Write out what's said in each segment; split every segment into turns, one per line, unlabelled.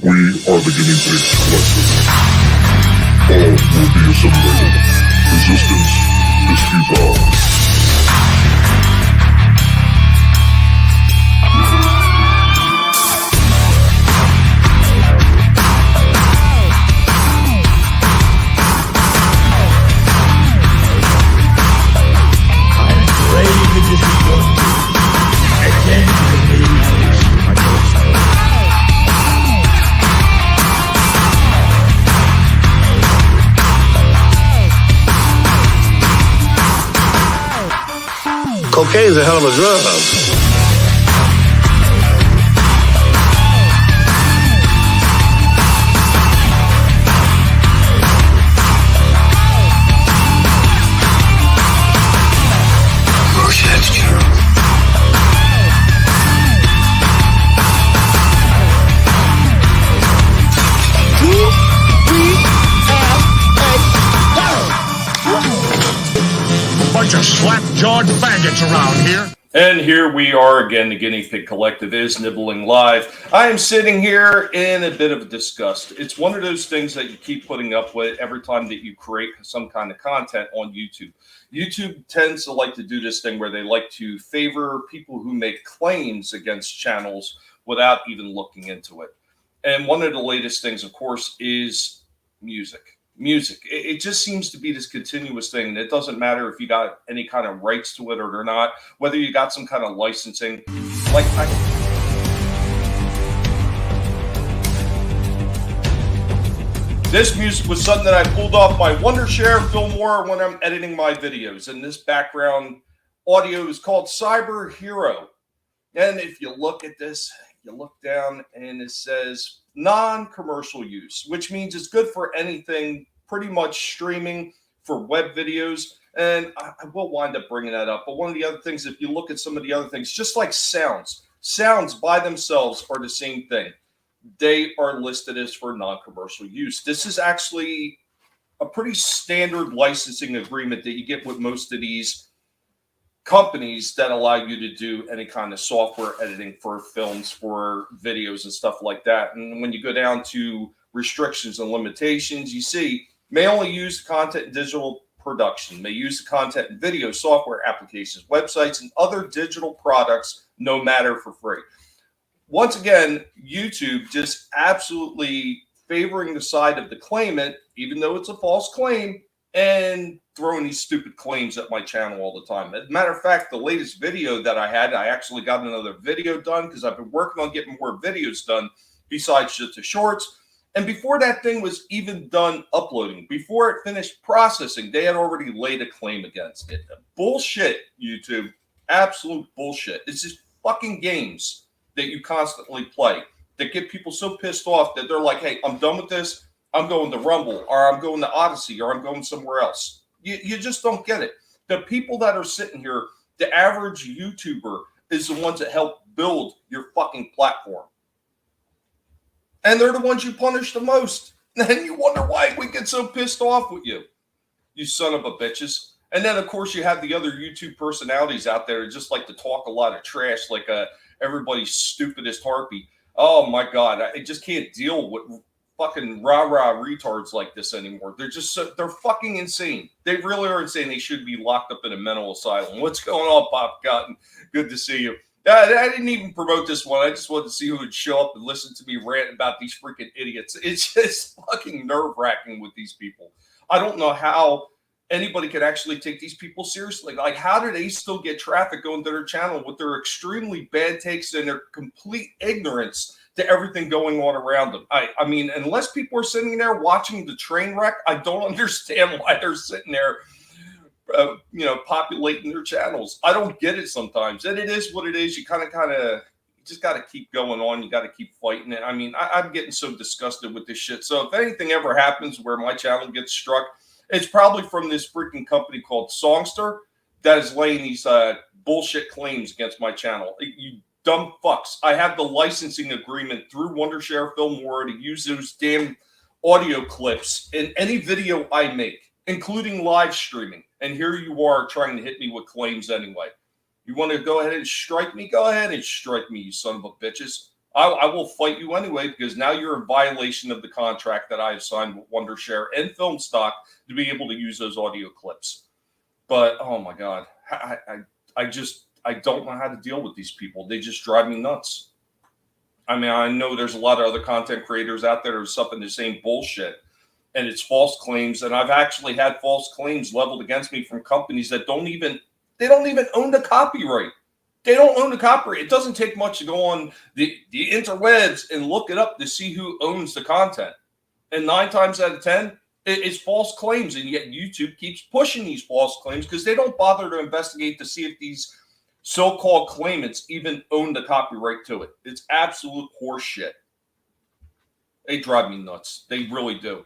We are the Guinea Pig Collective. All will be assimilated. Resistance is futile.
Cocaine's a hell of a drug.
Bunch of slap-jawed faggots around here.
And here we are again. The Guinea Pig Collective is Nibbling Live. I am sitting here in a bit of disgust. It's one of those things that you keep putting up with every time that you create some kind of content on YouTube. YouTube tends to like to do this thing where they like to favor people who make claims against channels without even looking into it. And one of the latest things, of course, is music. It just seems to be this continuous thing, and it doesn't matter if you got any kind of rights to it or not, whether you got some kind of licensing. Like this music was something that I pulled off my Wondershare Filmora when I'm editing my videos, and this background audio is called Cyber Hero. And if you look at this, you look down and it says non-commercial use, which means it's good for anything pretty much streaming for web videos. And I will wind up bringing that up. But one of the other things, if you look at some of the other things, just like sounds by themselves are the same thing. They are listed as for non-commercial use. This is actually a pretty standard licensing agreement that you get with most of these companies that allow you to do any kind of software editing for films, for videos and stuff like that. And when you go down to restrictions and limitations, you see may only use content in digital production, may use the content in video, software applications, websites, and other digital products, no matter for free. Once again, YouTube just absolutely favoring the side of the claimant, even though it's a false claim, and throwing these stupid claims at my channel all the time. As a matter of fact, the latest video that I had, I actually got another video done because I've been working on getting more videos done besides just the shorts. And before that thing was even done uploading, before it finished processing, they had already laid a claim against it. Bullshit, YouTube. Absolute bullshit. It's just fucking games that you constantly play that get people so pissed off that they're like, hey, I'm done with this. I'm going to Rumble, or I'm going to Odyssey, or I'm going somewhere else. You just don't get it. The people that are sitting here, the average YouTuber is the ones that help build your fucking platform. And they're the ones you punish the most. And you wonder why we get so pissed off with you. You son of a bitches. And then, of course, you have the other YouTube personalities out there that just like to talk a lot of trash, like everybody's stupidest harpy. Oh, my God. I just can't deal with fucking rah-rah retards like this anymore. They're just they're fucking insane. They really are insane. They should be locked up in a mental asylum. What's going on, Pop Cotton? Good to see you. I didn't even promote this one. I just wanted to see who would show up and listen to me rant about these freaking idiots. It's just fucking nerve-wracking with these people. I don't know how anybody could actually take these people seriously. Like, how do they still get traffic going to their channel with their extremely bad takes and their complete ignorance to everything going on around them? I mean, unless people are sitting there watching the train wreck, I don't understand why they're sitting there, populating their channels. I don't get it sometimes. And it is what it is. You kind of, you just got to keep going on. You got to keep fighting it. I mean, I'm getting so disgusted with this shit. So if anything ever happens where my channel gets struck, it's probably from this freaking company called Songster that is laying these bullshit claims against my channel. You dumb fucks. I have the licensing agreement through Wondershare Filmora to use those damn audio clips in any video I make, including live streaming. And here you are trying to hit me with claims anyway. You want to go ahead and strike me? Go ahead and strike me, you son of a bitches. I will fight you anyway, because now you're in violation of the contract that I have signed with Wondershare and Film Stock to be able to use those audio clips. But oh my God, I don't know how to deal with these people. They just drive me nuts. I mean, I know there's a lot of other content creators out there that are suffering the same bullshit, and it's false claims. And I've actually had false claims leveled against me from companies that don't even own the copyright. They don't own the copyright. It doesn't take much to go on the interwebs and look it up to see who owns the content. And 9 times out of 10, it's false claims. And yet YouTube keeps pushing these false claims because they don't bother to investigate to see if these so-called claimants even own the copyright to it. It's absolute horseshit. They drive me nuts. They really do.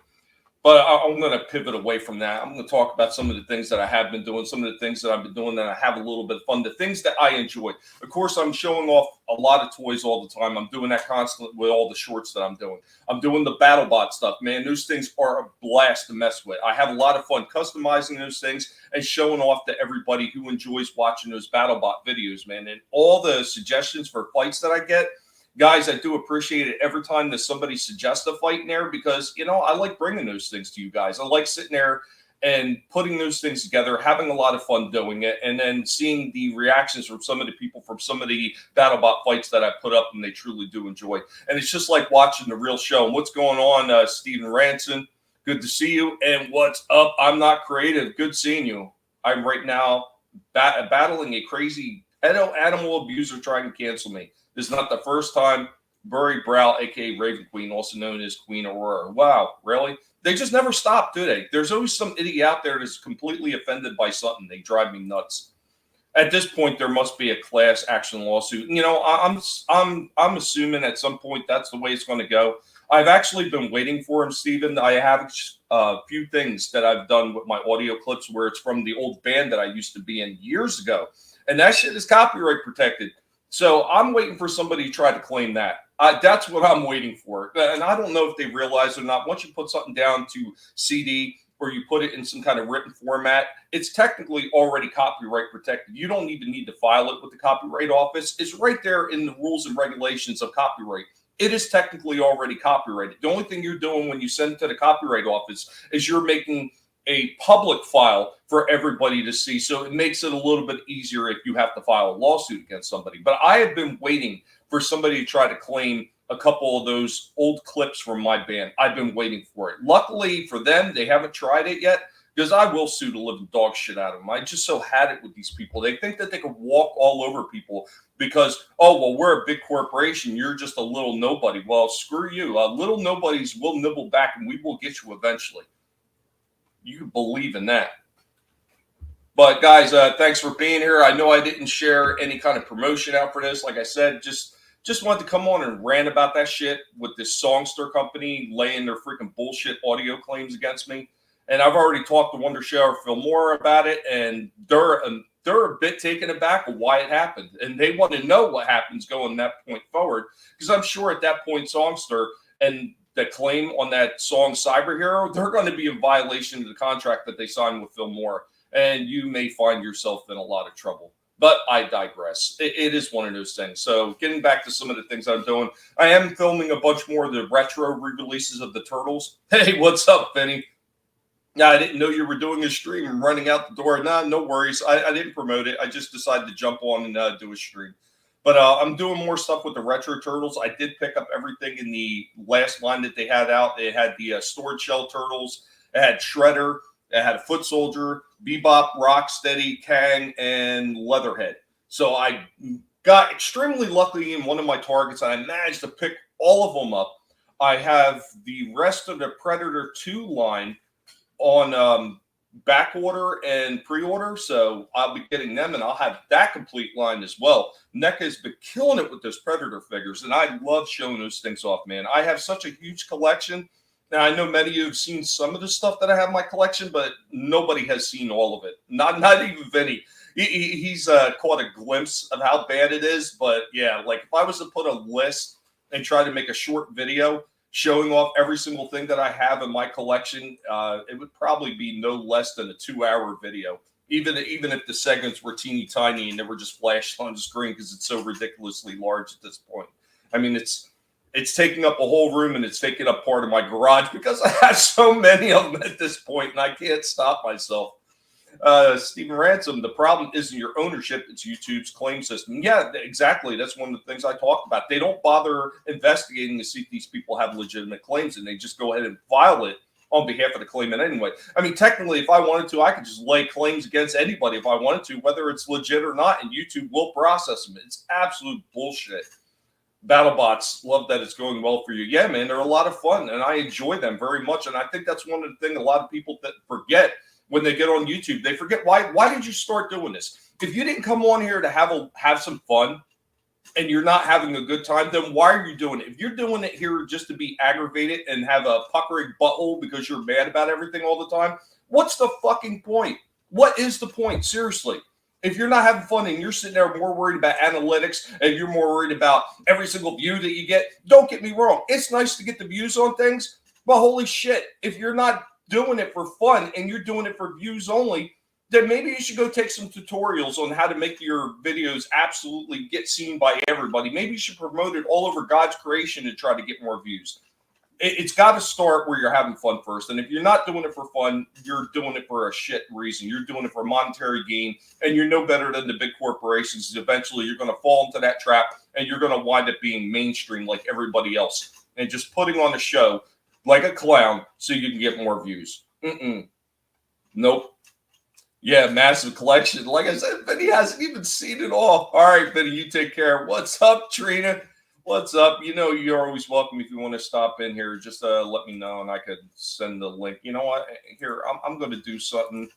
But I'm going to pivot away from that. I'm going to talk about some of the things that I have been doing, some of the things that I've been doing that I have a little bit of fun, the things that I enjoy. Of course, I'm showing off a lot of toys all the time. I'm doing that constantly with all the shorts that I'm doing. I'm doing the BattleBot stuff, man. Those things are a blast to mess with. I have a lot of fun customizing those things and showing off to everybody who enjoys watching those BattleBot videos, man. And all the suggestions for fights that I get, guys, I do appreciate it every time that somebody suggests a fight in there, because, you know, I like bringing those things to you guys. I like sitting there and putting those things together, having a lot of fun doing it, and then seeing the reactions from some of the people from some of the BattleBot fights that I put up, and they truly do enjoy. And it's just like watching the real show. And what's going on, Steven Ranson? Good to see you. And what's up? I'm Not Creative. Good seeing you. I'm right now battling a crazy animal abuser trying to cancel me. This is not the first time. Burry Brow, a.k.a. Raven Queen, also known as Queen Aurora. Wow, really? They just never stop, do they? There's always some idiot out there that's completely offended by something. They drive me nuts. At this point, there must be a class action lawsuit. You know, I'm assuming at some point that's the way it's going to go. I've actually been waiting for him, Steven. I have a few things that I've done with my audio clips where it's from the old band that I used to be in years ago. And that shit is copyright protected. So I'm waiting for somebody to try to claim that. That's what I'm waiting for. And I don't know if they realize or not. Once you put something down to CD or you put it in some kind of written format, it's technically already copyright protected. You don't even need to file it with the Copyright Office. It's right there in the rules and regulations of copyright. It is technically already copyrighted. The only thing you're doing when you send it to the Copyright Office is you're making a public file for everybody to see. So it makes it a little bit easier if you have to file a lawsuit against somebody. But I have been waiting for somebody to try to claim a couple of those old clips from my band. I've been waiting for it. Luckily for them, they haven't tried it yet, because I will sue the living dog shit out of them. I just so had it with these people. They think that they can walk all over people because, oh, well, we're a big corporation. You're just a little nobody. Well, screw you. Little nobodies will nibble back, and we will get you eventually. You can believe in that. But guys, thanks for being here. I know I didn't share any kind of promotion out for this. Like I said, just wanted to come on and rant about that shit with this Songster company laying their freaking bullshit audio claims against me. And I've already talked to Wondershare Filmora about it, and they're a bit taken aback of why it happened. And they want to know what happens going that point forward, because I'm sure at that point Songster and the claim on that song Cyber Hero, they're going to be in violation of the contract that they signed with Filmora, and you may find yourself in a lot of trouble. But I digress. It is one of those things. So getting back to some of the things I'm doing, I am filming a bunch more of the retro re-releases of the Turtles. Hey, what's up, Benny? Yeah, I didn't know you were doing a stream and running out the door. Nah, no worries. I didn't promote it. I just decided to jump on and do a stream. But I'm doing more stuff with the Retro Turtles. I did pick up everything in the last line that they had out. They had the Sword Shell Turtles. It had Shredder. It had a Foot Soldier, Bebop, Rocksteady, Kang, and Leatherhead. So I got extremely lucky in one of my targets, and I managed to pick all of them up. I have the rest of the Predator 2 line on back order and pre-order, so I'll be getting them, and I'll have that complete line as well. NECA has been killing it with those Predator figures, and I love showing those things off, man. I have such a huge collection. Now, I know many of you have seen some of the stuff that I have in my collection, but nobody has seen all of it. Not even Vinny. He's caught a glimpse of how bad it is, but yeah, like if I was to put a list and try to make a short video showing off every single thing that I have in my collection, it would probably be no less than a 2-hour video. Even if the segments were teeny tiny and they were just flashed on the screen because it's so ridiculously large at this point. I mean, it's taking up a whole room and it's taking up part of my garage because I have so many of them at this point and I can't stop myself. Stephen Ransom, the problem isn't your ownership, it's YouTube's claim system. Yeah, exactly. That's one of the things I talked about. They don't bother investigating to see if these people have legitimate claims, and they just go ahead and file it on behalf of the claimant anyway. I mean, technically, if I wanted to, I could just lay claims against anybody if I wanted to, whether it's legit or not, and YouTube will process them. It's absolute bullshit. BattleBots, love that it's going well for you. Yeah, man, they're a lot of fun, and I enjoy them very much, and I think that's one of the things a lot of people that forget when they get on YouTube. They forget, why did you start doing this? If you didn't come on here to have some fun and you're not having a good time, then why are you doing it? If you're doing it here just to be aggravated and have a puckering butthole because you're mad about everything all the time, what's the fucking point? What is the point? Seriously. If you're not having fun and you're sitting there more worried about analytics and you're more worried about every single view that you get, don't get me wrong. It's nice to get the views on things, but holy shit, if you're not doing it for fun and you're doing it for views only, then maybe you should go take some tutorials on how to make your videos absolutely get seen by everybody. Maybe you should promote it all over God's creation to try to get more views. It's got to start where you're having fun first. And if you're not doing it for fun, you're doing it for a shit reason. You're doing it for monetary gain, and you're no better than the big corporations. Eventually, you're going to fall into that trap, and you're going to wind up being mainstream like everybody else and just putting on a show like a clown so you can get more views. Nope. Yeah, massive collection. Like I said, Vinny hasn't even seen it all. All right, Vinny, you take care. What's up, Trina? What's up? You know you're always welcome if you want to stop in here. Just let me know, and I could send the link. You know what? Here, I'm going to do something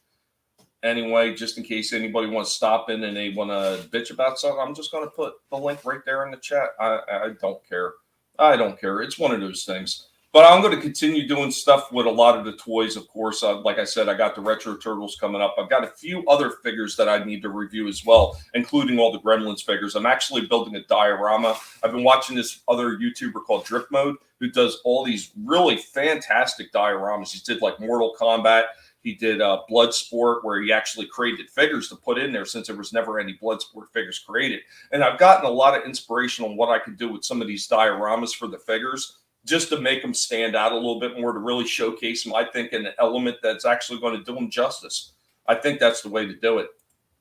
anyway, just in case anybody wants to stop in and they want to bitch about something. I'm just going to put the link right there in the chat. I don't care. I don't care. It's one of those things. But I'm going to continue doing stuff with a lot of the toys, of course. Like I said, I got the Retro Turtles coming up. I've got a few other figures that I need to review as well, including all the Gremlins figures. I'm actually building a diorama. I've been watching this other YouTuber called Drift Mode, who does all these really fantastic dioramas. He did like Mortal Kombat. He did Bloodsport, where he actually created figures to put in there since there was never any Bloodsport figures created. And I've gotten a lot of inspiration on what I could do with some of these dioramas for the figures, just to make them stand out a little bit more, to really showcase them, I think, in an element that's actually going to do them justice. I think that's the way to do it.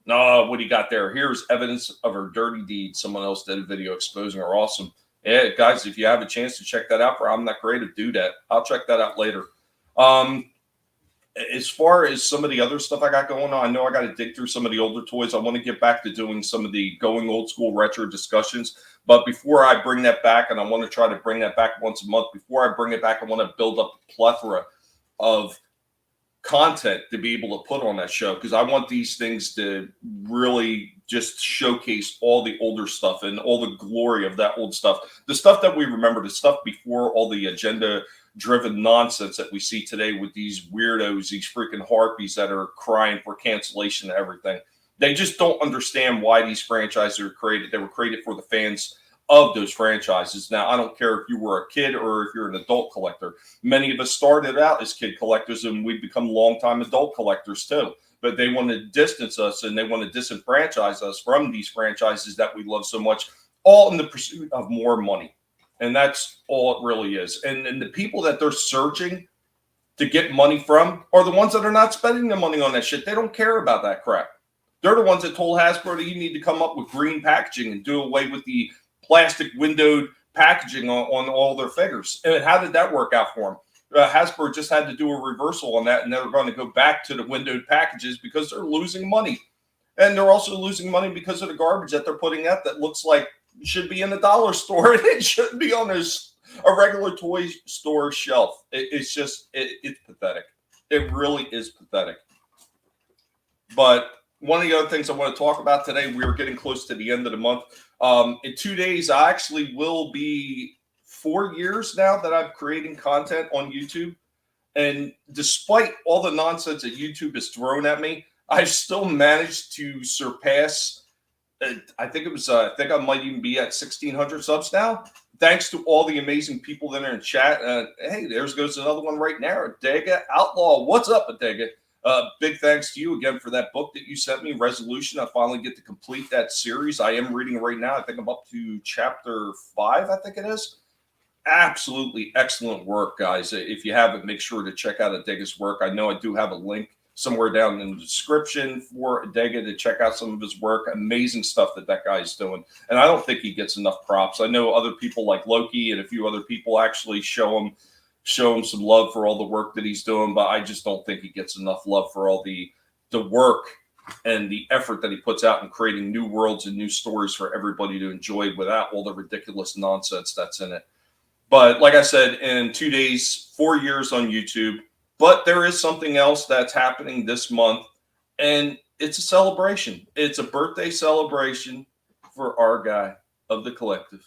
No, what do you got there? Here's evidence of her dirty deed. Someone else did a video exposing her. Awesome. Yeah, guys, if you have a chance to check that out for I'm Not Creative, do that. I'll check that out later. As far as some of the other stuff I got going on, I know I got to dig through some of the older toys. I want to get back to doing some of the going old school retro discussions. But before I bring that back, and I want to try to bring that back once a month, before I bring it back, I want to build up a plethora of content to be able to put on that show, because I want these things to really just showcase all the older stuff and all the glory of that old stuff. The stuff that we remember, the stuff before all the agenda-driven nonsense that we see today with these weirdos, these freaking harpies that are crying for cancellation and everything. They just don't understand why these franchises are created. They were created for the fans of those franchises. Now, I don't care if you were a kid or if you're an adult collector. Many of us started out as kid collectors, and we've become longtime adult collectors too. But they want to distance us, and they want to disenfranchise us from these franchises that we love so much, all in the pursuit of more money. And that's all it really is. And the people that they're searching to get money from are the ones that are not spending the money on that shit. They don't care about that crap. They're the ones that told Hasbro that you need to come up with green packaging and do away with the plastic windowed packaging on all their figures. And how did that work out for them? Hasbro just had to do a reversal on that, and they're going to go back to the windowed packages because they're losing money. And they're also losing money because of the garbage that they're putting out that looks like it should be in the dollar store. It shouldn't be on a regular toy store shelf. It's just, it's pathetic. It really is pathetic. But one of the other things I want to talk about today, we are getting close to the end of the month. In 2 days, I actually will be 4 years now that I'm creating content on YouTube. And despite all the nonsense that YouTube has thrown at me, I've still managed to surpass, I think I might even be at 1,600 subs now. Thanks to all the amazing people that are in chat. Hey, there goes another one right now. Adega Outlaw. What's up, Adega? Big thanks to you again for that book that you sent me, Resolution. I finally get to complete that series. I am reading it right now. I think I'm up to chapter 5, I think it is. Absolutely excellent work, guys. If you haven't, make sure to check out Adega's work. I know I do have a link somewhere down in the description for Adega to check out some of his work. Amazing stuff that guy's doing. And I don't think he gets enough props. I know other people like Loki and a few other people actually show him some love for all the work that he's doing, but I just don't think he gets enough love for all the work and the effort that he puts out in creating new worlds and new stories for everybody to enjoy without all the ridiculous nonsense that's in it. But like I said, in 2 days, 4 years on YouTube. But there is something else that's happening this month, and it's a celebration. It's a birthday celebration for our guy of the collective.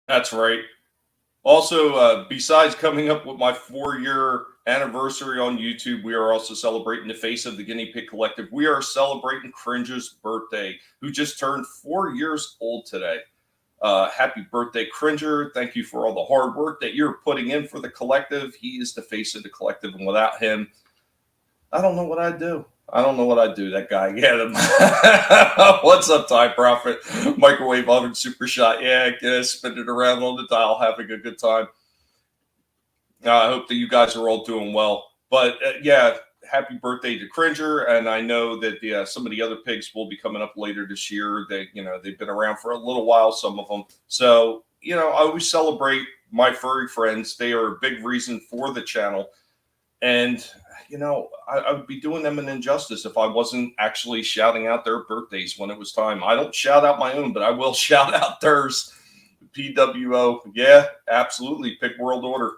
That's right. Also, besides coming up with my 4-year anniversary on YouTube, we are also celebrating the face of the Guinea Pig Collective. We are celebrating Cringer's birthday, who just turned 4 years old today. Happy birthday, Cringer. Thank you for all the hard work that you're putting in for the collective. He is the face of the collective, and without him, I don't know what I'd do. I don't know what I'd do. That guy, yeah. What's up, Ty Prophet? Microwave oven super shot. Yeah, spin it around on the dial, having a good time. I hope that you guys are all doing well. But yeah, happy birthday to Cringer. And I know that some of the other pigs will be coming up later this year. They've been around for a little while, some of them. So, I always celebrate my furry friends. They are a big reason for the channel. And I would be doing them an injustice if I wasn't actually shouting out their birthdays when it was time. I don't shout out my own, but I will shout out theirs. PWO. Yeah, absolutely. Pig World Order.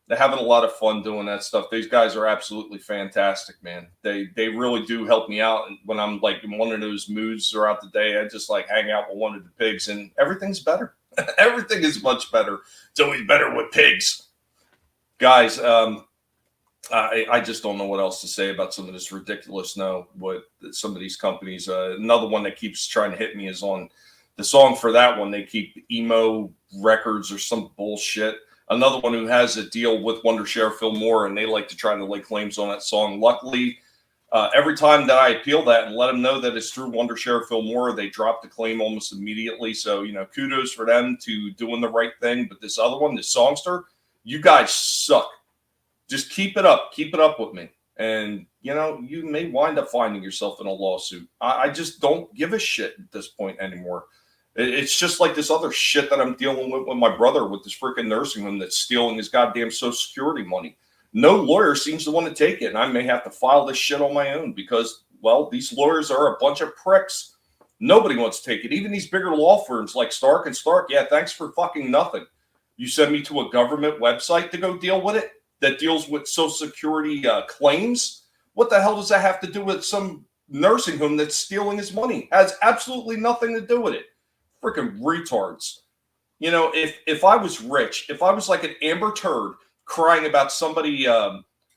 They're having a lot of fun doing that stuff. These guys are absolutely fantastic, man. They really do help me out. And when I'm like in one of those moods throughout the day, I just like hang out with one of the pigs and everything's better. Everything is much better. It's always better with pigs. Guys, I just don't know what else to say about some of this ridiculous what some of these companies. Another one that keeps trying to hit me is on the song for that one. They keep emo records or some bullshit. Another one who has a deal with Wondershare Filmora, and they like to try to lay claims on that song. Luckily, every time that I appeal that and let them know that it's through Wondershare Filmora, they drop the claim almost immediately. So, kudos for them to doing the right thing. But this other one, this songster, you guys suck. Just keep it up. Keep it up with me. And, you may wind up finding yourself in a lawsuit. I just don't give a shit at this point anymore. It's just like this other shit that I'm dealing with my brother with this freaking nursing home that's stealing his goddamn Social Security money. No lawyer seems to want to take it, and I may have to file this shit on my own because, well, these lawyers are a bunch of pricks. Nobody wants to take it. Even these bigger law firms like Stark and Stark. Yeah, thanks for fucking nothing. You send me to a government website to go deal with it that deals with Social Security claims. What the hell does that have to do with some nursing home that's stealing his money? Has absolutely nothing to do with it. Freaking retards. You know, if I was rich, if I was like an Amber Turd crying about somebody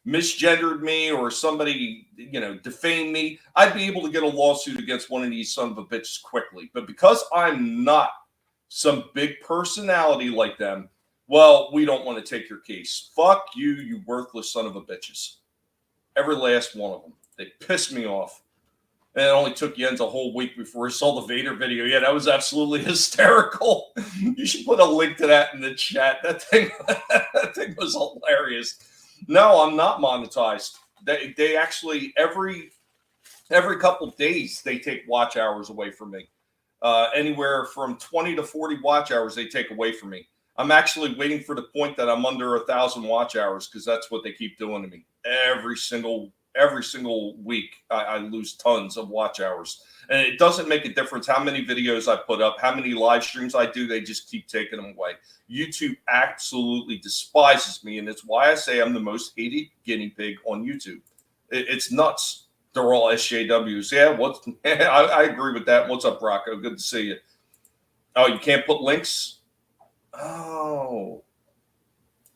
misgendered me or somebody, you know, defamed me, I'd be able to get a lawsuit against one of these son of a bitches quickly. But because I'm not some big personality like them, well, we don't want to take your case. Fuck you, you worthless son of a bitches. Every last one of them. They pissed me off. And it only took Jens a whole week before he saw the Vader video. Yeah, that was absolutely hysterical. You should put a link to that in the chat. That thing was hilarious. No, I'm not monetized. They actually, every couple of days, they take watch hours away from me. Anywhere from 20 to 40 watch hours they take away from me. I'm actually waiting for the point that I'm under 1,000 watch hours because that's what they keep doing to me. Every single week, I lose tons of watch hours. And it doesn't make a difference how many videos I put up, how many live streams I do. They just keep taking them away. YouTube absolutely despises me, and it's why I say I'm the most hated guinea pig on YouTube. It's nuts. They're all SJWs. Yeah, I agree with that. What's up, Rocco? Good to see you. Oh, you can't put links? Oh.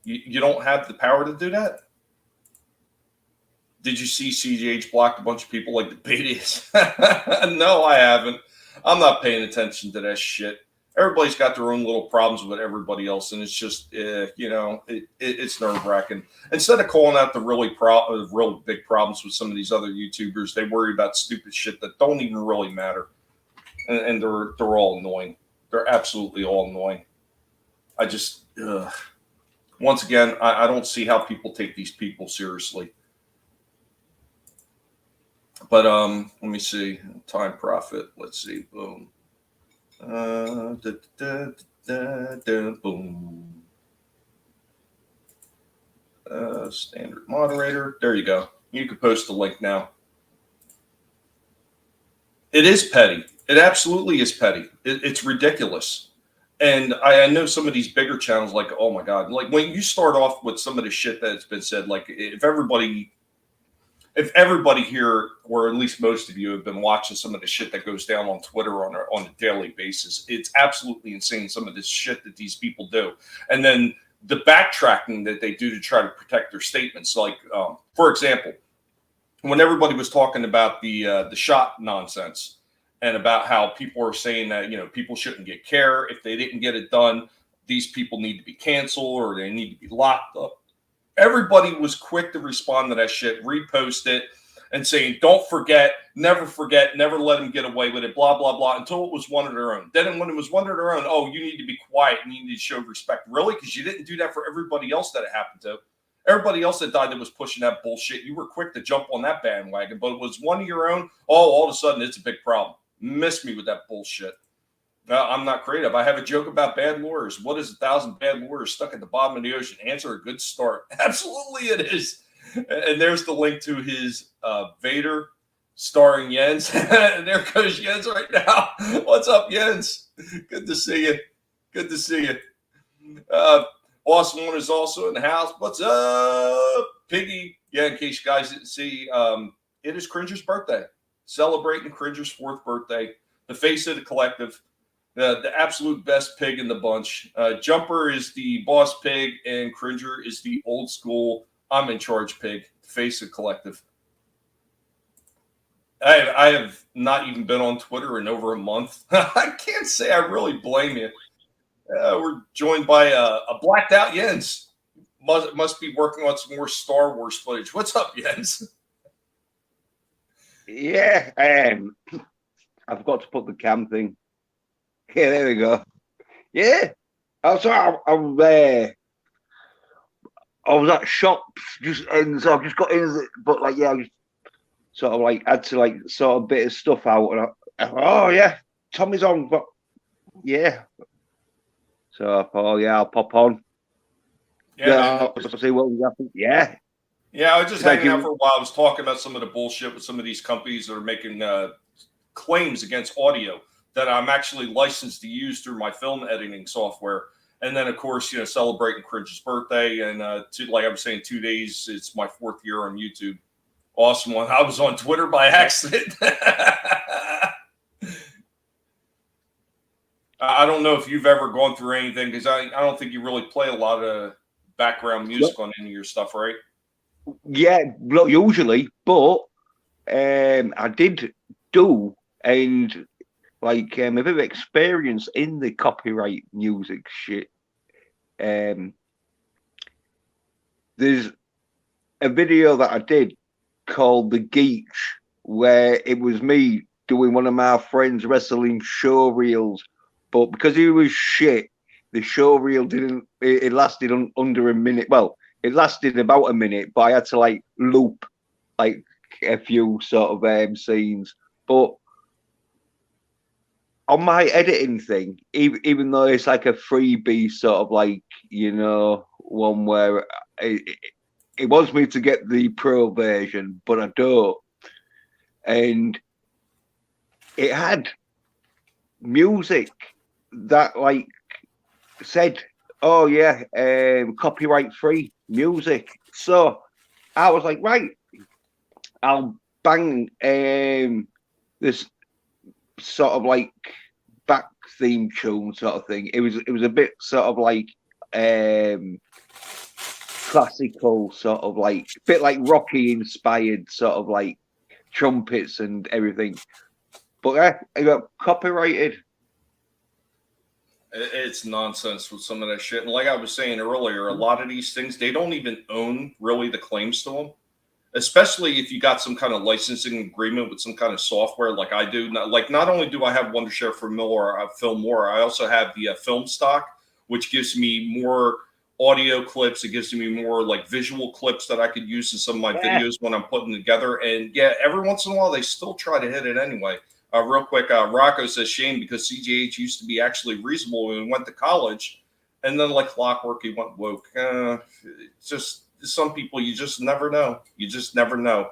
You don't have the power to do that? Did you see CGH blocked a bunch of people like the Baities? No, I haven't. I'm not paying attention to that shit. Everybody's got their own little problems with everybody else, and it's just, it's nerve-wracking. Instead of calling out the really big problems with some of these other YouTubers, they worry about stupid shit that don't even really matter, and they're all annoying. They're absolutely all annoying. I just, once again, I don't see how people take these people seriously. But let me see. Time profit. Let's see. Boom. Boom. Standard moderator. There you go. You can post the link now. It is petty. It absolutely is petty. It's ridiculous. And I know some of these bigger channels, like, oh my God, like when you start off with some of the shit that's been said, like if everybody here, or at least most of you, have been watching some of the shit that goes down on Twitter on a daily basis, it's absolutely insane, some of this shit that these people do. And then the backtracking that they do to try to protect their statements. Like, for example, when everybody was talking about the shot nonsense and about how people are saying that, you know, people shouldn't get care if they didn't get it done, these people need to be canceled or they need to be locked up. Everybody was quick to respond to that shit, repost it, and saying, don't forget, never let them get away with it, blah, blah, blah, until it was one of their own. Then when it was one of their own, oh, you need to be quiet and you need to show respect. Really? Because you didn't do that for everybody else that it happened to. Everybody else that died that was pushing that bullshit, you were quick to jump on that bandwagon. But it was one of your own, oh, all of a sudden it's a big problem. Miss me with that bullshit. I'm not creative. I have a joke about bad lawyers. What is 1,000 bad lawyers stuck at the bottom of the ocean? Answer: a good start. Absolutely it is. And there's the link to his Vader starring Jens. And there goes Jens right now. What's up, Jens? Good to see you. Good to see you. Awesome One is also in the house. What's up, Piggy? Yeah, in case you guys didn't see, it is Cringer's birthday. Celebrating Cringer's 4th birthday. The face of the collective. The absolute best pig in the bunch. Jumper is the boss pig, and Cringer is the old school, I'm in charge pig, face of collective. I have not even been on Twitter in over a month. I can't say I really blame you. We're joined by a blacked out Jens. Must be working on some more Star Wars footage. What's up, Jens?
Yeah, I forgot to put the cam thing. Yeah, there we go. Yeah, I was at shops and so I've just got in, but like, yeah, I was sort of like had to like sort a bit of stuff out, and oh yeah, Tommy's on, but yeah. So I thought, oh yeah, I'll pop on. Yeah, I'll see what we happen. Yeah.
Yeah, I was just hanging out for a while. I was talking about some of the bullshit with some of these companies that are making claims against audio that I'm actually licensed to use through my film editing software. And then, of course, celebrating Cringe's birthday. And like I was saying, 2 days, it's my 4th year on YouTube. Awesome one. I was on Twitter by accident. I don't know if you've ever gone through anything, because I don't think you really play a lot of background music on any of your stuff, right?
Yeah, not usually, but I did do, and like a bit of experience in the copyright music shit. There's a video that I did called The Geeks, where it was me doing one of my friends' wrestling show reels, but because he was shit, the show reel it lasted under a minute. Well, it lasted about a minute, but I had to like loop like a few sort of scenes. But on my editing thing, even though it's like a freebie sort of like, one where it wants me to get the pro version, but I don't. And it had music that like said, oh yeah, copyright free music. So I was like, right, I'll bang this sort of like back theme tune sort of thing. It was a bit sort of like classical, sort of like bit like Rocky inspired, sort of like trumpets and everything. But it got copyrighted.
It's nonsense with some of that shit. And like I was saying earlier, a lot of these things, they don't even own really the claims to them. Especially if you got some kind of licensing agreement with some kind of software like I do. Like, not only do I have Wondershare Filmora, I also have the film stock, which gives me more audio clips. It gives me more like visual clips that I could use in some of my videos when I'm putting together. And yeah, every once in a while, they still try to hit it anyway. Real quick, Rocco says, shame, because CGH used to be actually reasonable when we went to college. And then like clockwork, he went woke. Just some people, you just never know. You just never know.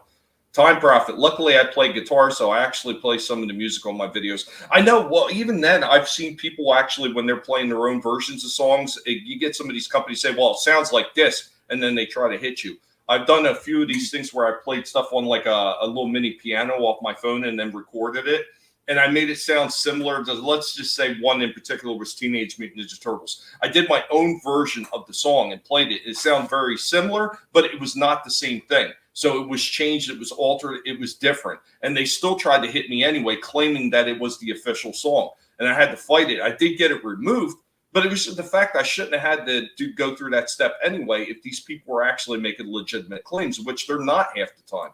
Time Profit. Luckily, I play guitar, so I actually play some of the music on my videos. I know, well, even then, I've seen people actually, when they're playing their own versions of songs, you get some of these companies say, well, it sounds like this, and then they try to hit you. I've done a few of these things where I played stuff on like a little mini piano off my phone and then recorded it. And I made it sound similar to, let's just say one in particular was Teenage Mutant Ninja Turtles. I did my own version of the song and played it. It sounded very similar, but it was not the same thing. So it was changed, it was altered, it was different. And they still tried to hit me anyway, claiming that it was the official song. And I had to fight it. I did get it removed, but it was just the fact I shouldn't have had to go through that step anyway if these people were actually making legitimate claims, which they're not half the time.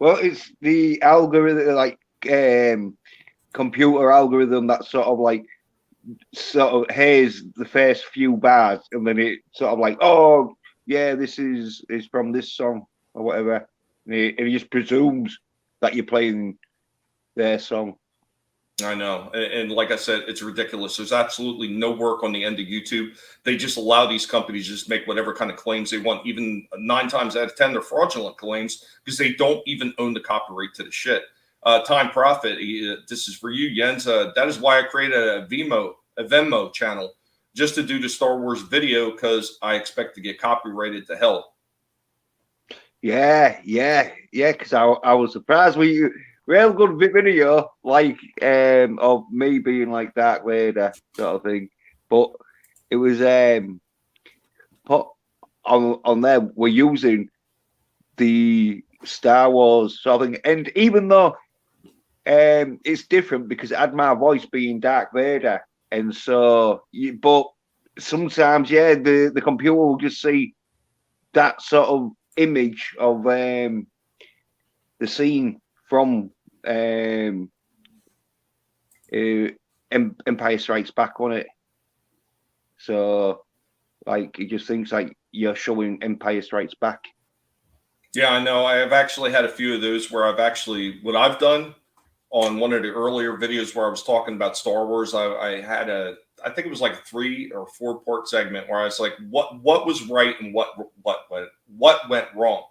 Well, it's the algorithm, like computer algorithm that sort of here's the first few bars, and then it sort of like, oh yeah, this is from this song or whatever, and it just presumes that you're playing their song.
I know. And like I said, it's ridiculous. There's absolutely no work on the end of YouTube. They just allow these companies to just make whatever kind of claims they want. Even 9 times out of 10, they're fraudulent claims because they don't even own the copyright to the shit. Time Profit, this is for you, Jens. That is why I created a Venmo channel, just to do the Star Wars video, because I expect to get copyrighted to hell.
Yeah, because I was surprised with you. Real good video, like of me being like Darth Vader sort of thing, but it was put on there. We're using the Star Wars sort of thing, and even though it's different because it had my voice being Darth Vader, and so but sometimes the computer will just see that sort of image of the scene from Empire Strikes Back on it. So like it just thinks like you're showing Empire Strikes Back.
Yeah, I know. I have actually had a few of those where what I've done on one of the earlier videos where I was talking about Star Wars, I had I think it was like a 3 or 4 part segment where I was like, what was right and what went wrong.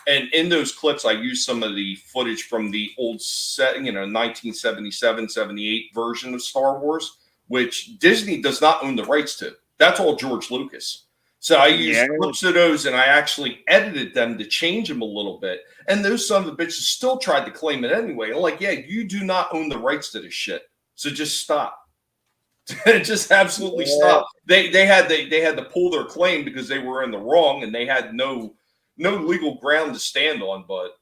And in those clips, I used some of the footage from the old set, 1977, 78 version of Star Wars, which Disney does not own the rights to. That's all George Lucas. So I used clips of those, and I actually edited them to change them a little bit. And those son of the bitches still tried to claim it anyway. I'm like, yeah, you do not own the rights to this shit. So just stop. Just absolutely stop. They had to pull their claim because they were in the wrong, and they had no legal ground to stand on. But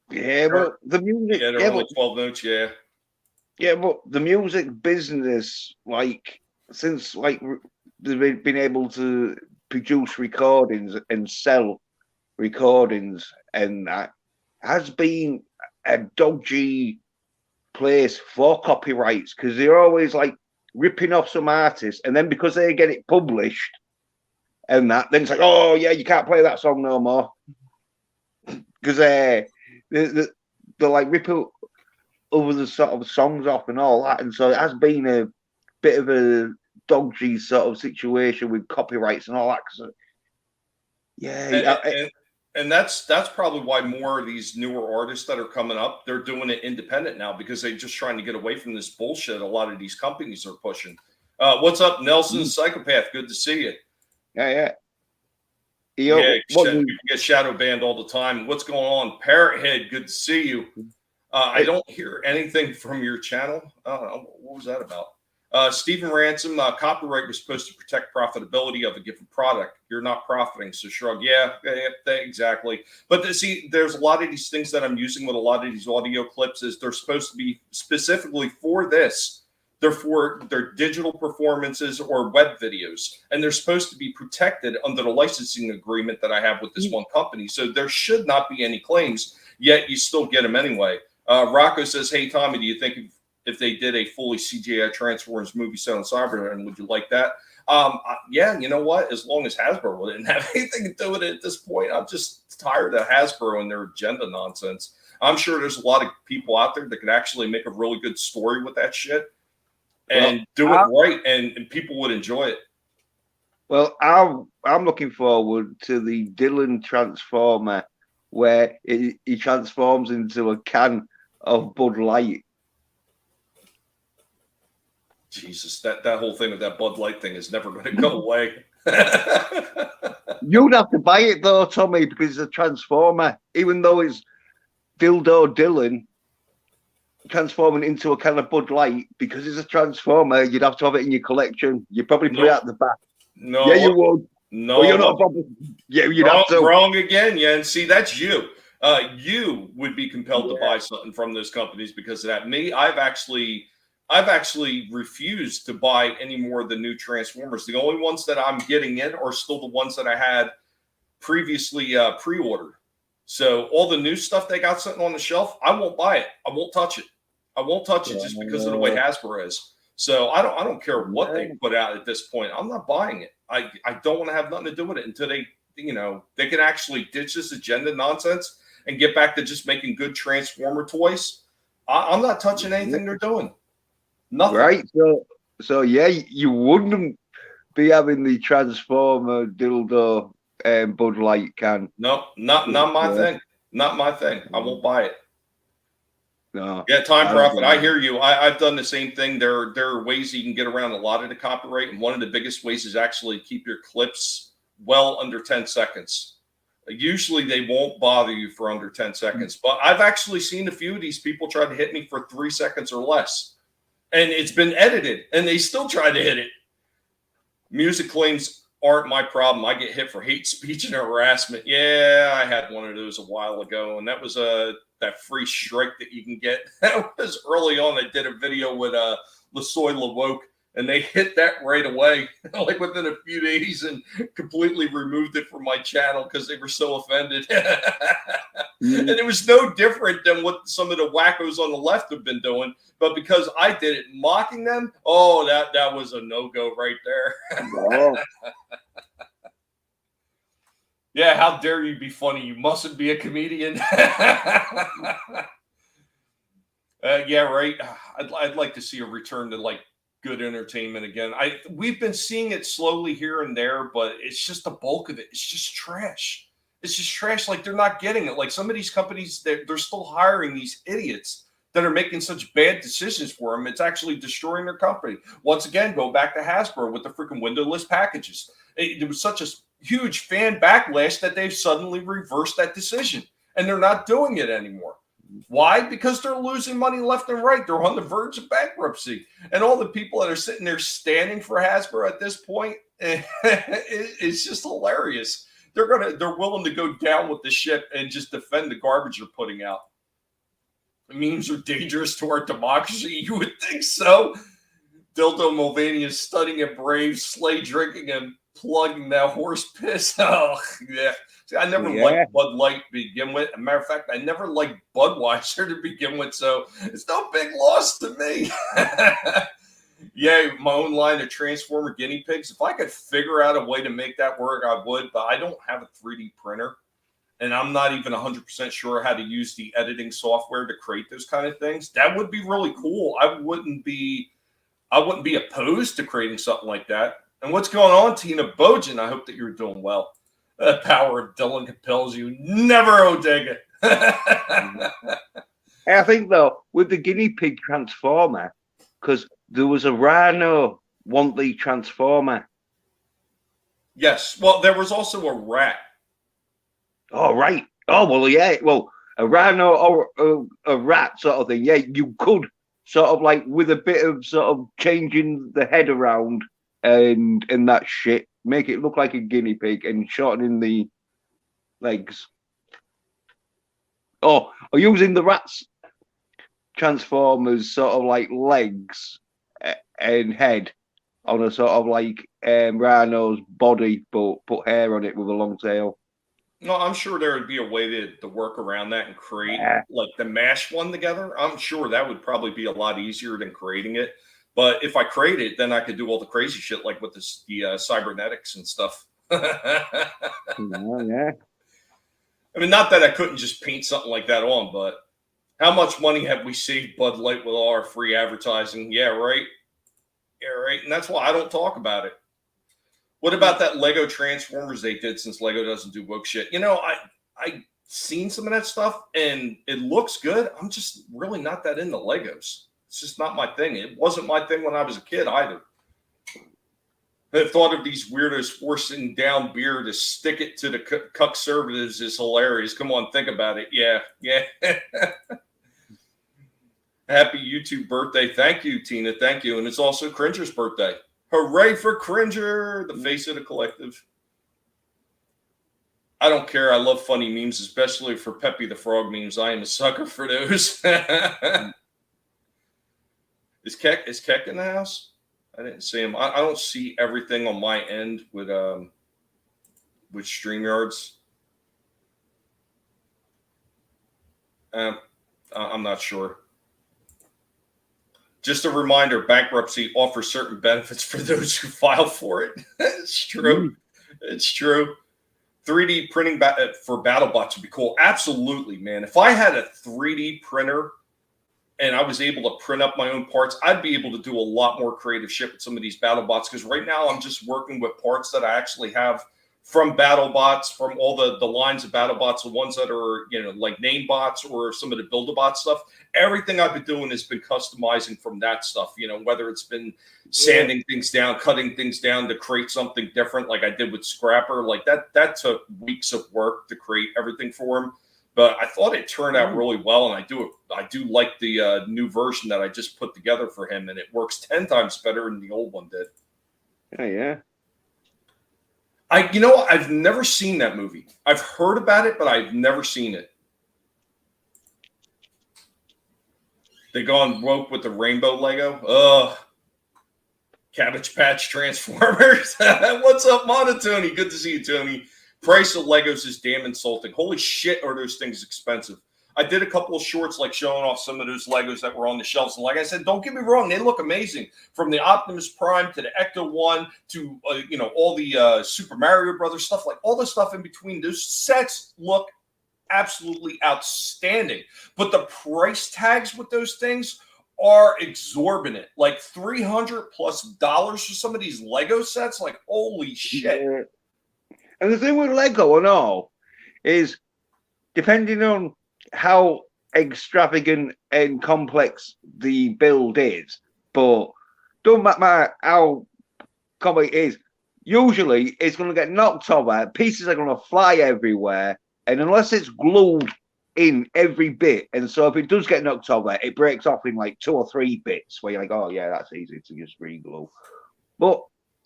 but the music,
they're only 12 notes.
But the music business, like, since like they've been able to produce recordings and sell recordings, and that has been a dodgy place for copyrights, because they're always like ripping off some artists, and then because they get it published and that, then it's like, oh yeah, you can't play that song no more, because they're like ripping other sort of songs off and all that. And so it has been a bit of a dodgy sort of situation with copyrights and all that.
And that's probably why more of these newer artists that are coming up, they're doing it independent now, because they're just trying to get away from this bullshit a lot of these companies are pushing. What's up, Nelson Psychopath? Good to see you. People get shadow banned all the time. What's going on? Parrothead, good to see you. I don't hear anything from your channel. What was that about? Stephen Ransom, copyright was supposed to protect profitability of a given product. You're not profiting, so shrug. Yeah, exactly. But see, there's a lot of these things that I'm using with a lot of these audio clips is they're supposed to be specifically for this. They're for their digital performances or web videos, and they're supposed to be protected under the licensing agreement that I have with this one company. So there should not be any claims, yet you still get them anyway. Rocco says, hey, Tommy, do you think if they did a fully CGI Transformers movie set on Cyber, and would you like that? Yeah, you know what? As long as Hasbro didn't have anything to do with it at this point, I'm just tired of Hasbro and their agenda nonsense. I'm sure there's a lot of people out there that could actually make a really good story with that shit and do it right, and people would enjoy it.
Well, I'm looking forward to the Dylan Transformer, where he transforms into a can of Bud Light.
Jesus, that whole thing with that Bud Light thing is never going to go away.
You'd have to buy it though, Tommy, because it's a Transformer. Even though it's Dildo Dylan transforming into a can of Bud Light, because it's a Transformer, you'd have to have it in your collection. You'd probably put it at the back.
No.
Yeah, you would.
No.
Well, you're not a problem. Yeah, you'd have to.
Wrong again, yeah. And see, that's you. You would be compelled to buy something from those companies because of that. Me, I've actually refused to buy any more of the new Transformers. The only ones that I'm getting in are still the ones that I had previously pre-ordered. So all the new stuff they got sitting on the shelf, I won't buy it. I won't touch it. I won't touch it just because of the way Hasbro is. So I don't care what they put out at this point. I'm not buying it. I don't want to have nothing to do with it until they can actually ditch this agenda nonsense and get back to just making good Transformer toys. I'm not touching anything they're doing. Nothing.
Right. So yeah, you wouldn't be having the Transformer dildo Bud Light can.
No, not my thing. Not my thing. I won't buy it.
No.
Yeah, Time Prophet. I hear you. I've done the same thing. There are ways you can get around a lot of the copyright, and one of the biggest ways is actually keep your clips well under 10 seconds. Usually they won't bother you for under 10 seconds, but I've actually seen a few of these people try to hit me for 3 seconds or less, and it's been edited, and they still try to hit it. Music claims aren't my problem. I get hit for hate speech and harassment. Yeah, I had one of those a while ago, and that was that free strike that you can get. That was early on. I did a video with LaSoy LaWoke, and they hit that right away, like within a few days, and completely removed it from my channel because they were so offended. And it was no different than what some of the wackos on the left have been doing. But because I did it mocking them, that was a no-go right there.
Oh.
Yeah, how dare you be funny? You mustn't be a comedian. Yeah, right. I'd like to see a return to like good entertainment again. We've been seeing it slowly here and there, but it's just the bulk of it. It's just trash. It's just trash. Like, they're not getting it. Like, some of these companies, they're still hiring these idiots that are making such bad decisions for them. It's actually destroying their company. Once again, go back to Hasbro with the freaking windowless packages. There was such a huge fan backlash that they've suddenly reversed that decision, and they're not doing it anymore. Why? Because they're losing money left and right. They're on the verge of bankruptcy. And all the people that are sitting there standing for Hasbro at this point, it's just hilarious. They're willing to go down with the ship and just defend the garbage they're putting out. Memes are dangerous to our democracy. You would think so. Dildo Mulvaney is studying at Brave, sleigh drinking, and plugging that horse piss. Oh, yeah. See, I never liked Bud Light to begin with. As a matter of fact, I never liked Budweiser to begin with, so it's no big loss to me. Yeah, my own line of Transformer guinea pigs. If I could figure out a way to make that work, I would, but I don't have a 3D printer, and I'm not even 100% sure how to use the editing software to create those kind of things. That would be really cool. I wouldn't be opposed to creating something like that. And what's going on, Tina Bojan? I hope that you're doing well. The power of Dylan compels you. Never, Odega.
I think, though, with the guinea pig transformer, because there was a rhino want the transformer.
Yes. Well, there was also a rat.
Oh, right. Oh, well, yeah. Well, a rhino or a rat sort of thing. Yeah, you could sort of like with a bit of sort of changing the head around and that shit, make it look like a guinea pig and shortening the legs. Or using the rat's transformers sort of like legs and head on a sort of like rhino's body, but put hair on it with a long tail.
No, I'm sure there would be a way to work around that and create like the mash one together. I'm sure that would probably be a lot easier than creating it. But if I create it, then I could do all the crazy shit like with the cybernetics and stuff.
Yeah.
I mean, not that I couldn't just paint something like that on, but how much money have we saved Bud Light with all our free advertising? Yeah, right. Yeah, right. And that's why I don't talk about it. What about that Lego Transformers they did, since Lego doesn't do woke shit? You know, I seen some of that stuff and it looks good. I'm just really not that into Legos. It's just not my thing. It wasn't my thing when I was a kid either. The thought of these weirdos forcing down beer to stick it to the conservatives is hilarious. Come on, think about it. Yeah. Happy YouTube birthday. Thank you, Tina. Thank you. And it's also Cringer's birthday. Hooray for Cringer, the face of the collective. I don't care. I love funny memes, especially for Peppy the Frog memes. I am a sucker for those. Is Keck in the house? I didn't see him. I don't see everything on my end with StreamYards. I'm not sure. Just a reminder, bankruptcy offers certain benefits for those who file for it. It's true. It's true. 3D printing for BattleBots would be cool. Absolutely, man. If I had a 3D printer and I was able to print up my own parts, I'd be able to do a lot more creative shit with some of these BattleBots, because right now I'm just working with parts that I actually have from BattleBots, from all the lines of BattleBots, the ones that are, you know, like name bots or some of the Build-A-Bot stuff. Everything I've been doing has been customizing from that stuff, you know, whether it's been sanding things down, cutting things down to create something different like I did with Scrapper. Like that took weeks of work to create everything for him. But I thought it turned out really well, and I do like the new version that I just put together for him, and it works 10 times better than the old one did.
Yeah.
You know what? I've never seen that movie. I've heard about it, but I've never seen it. They gone woke with the rainbow Lego. Ugh. Cabbage Patch Transformers. What's up, Monotony? Good to see you, Tony. Price of Legos is damn insulting. Holy shit, are those things expensive. I did a couple of shorts like showing off some of those Legos that were on the shelves. And like I said, don't get me wrong, they look amazing. From the Optimus Prime to the Ecto 1 to, you know, all the Super Mario Brothers stuff, like all the stuff in between. Those sets look absolutely outstanding. But the price tags with those things are exorbitant. Like $300+ for some of these Lego sets. Like, holy shit.
Yeah. And the thing with Lego and all is depending on how extravagant and complex the build is, but don't matter how complex it is, usually it's going to get knocked over, pieces are going to fly everywhere, and unless it's glued in every bit, and so if it does get knocked over, it breaks off in like 2 or 3 bits where you're like, oh yeah, that's easy to just re-glue. But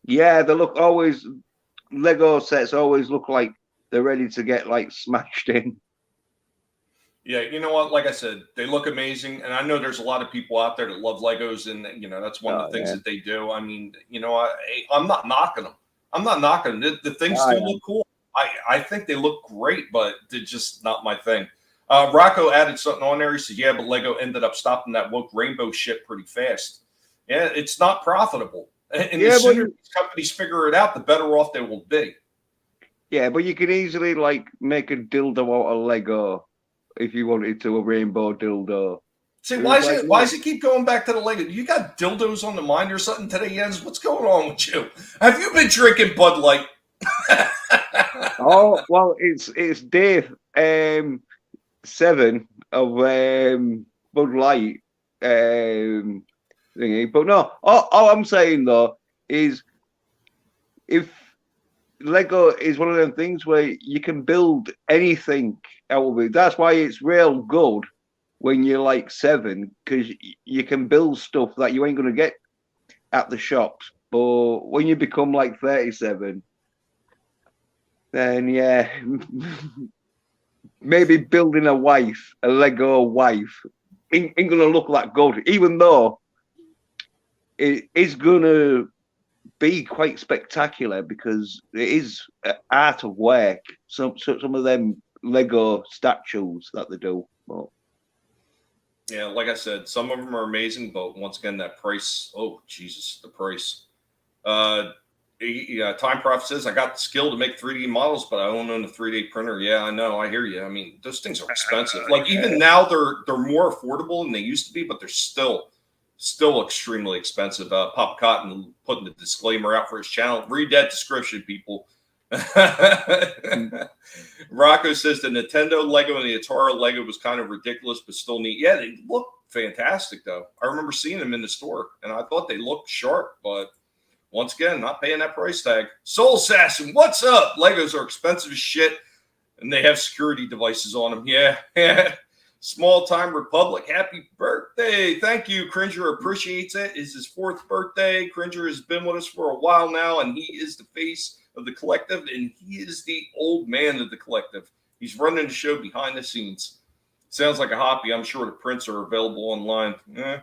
yeah, they look always, Lego sets always look like they're ready to get like smashed in.
Yeah, you know what? Like I said, they look amazing, and I know there's a lot of people out there that love Legos, and that's one of the things that they do. I mean, I'm not knocking them. I'm not knocking them. The things do look cool. I think they look great, but they're just not my thing. Rocco added something on there. He said, "Yeah, but Lego ended up stopping that woke rainbow shit pretty fast. Yeah, it's not profitable, and the sooner these companies figure it out, the better off they will be."
Yeah, but you can easily like make a dildo out of Lego. If you wanted to, a rainbow dildo.
See, why does it keep going back to the Lego? You got dildos on the mind or something today, Jens? What's going on with you? Have you been drinking Bud Light?
Oh well, it's day 7 of Bud Light thingy. But no, all I'm saying though is if Lego is one of them things where you can build anything out of it. That's why it's real good when you're like 7, because you can build stuff that you ain't going to get at the shops. But when you become like 37, then yeah, maybe building a Lego wife, ain't going to look that good, even though it is going to be quite spectacular because it is art of work. Some of them Lego statues that they do. But
yeah, like I said, some of them are amazing, but once again, that price. Oh Jesus, the price. Time Prof says I got the skill to make 3D models, but I don't own a 3D printer. Yeah, I know. I hear you. I mean, those things are expensive. Like even now, they're more affordable than they used to be, but they're still extremely expensive. Papa Cotton putting the disclaimer out for his channel. Read that description, people. Rocco says the Nintendo Lego and the Atari Lego was kind of ridiculous, but still neat. Yeah, they look fantastic, though. I remember seeing them in the store, and I thought they looked sharp, but once again, not paying that price tag. Soul Assassin, what's up? Legos are expensive as shit, and they have security devices on them. Yeah. Small Time Republic, happy birthday. Thank you. Cringer appreciates it. It's his 4th birthday. Cringer has been with us for a while now, and he is the face of the collective, and he is the old man of the collective. He's running the show behind the scenes. Sounds like a hobby. I'm sure the prints are available online. I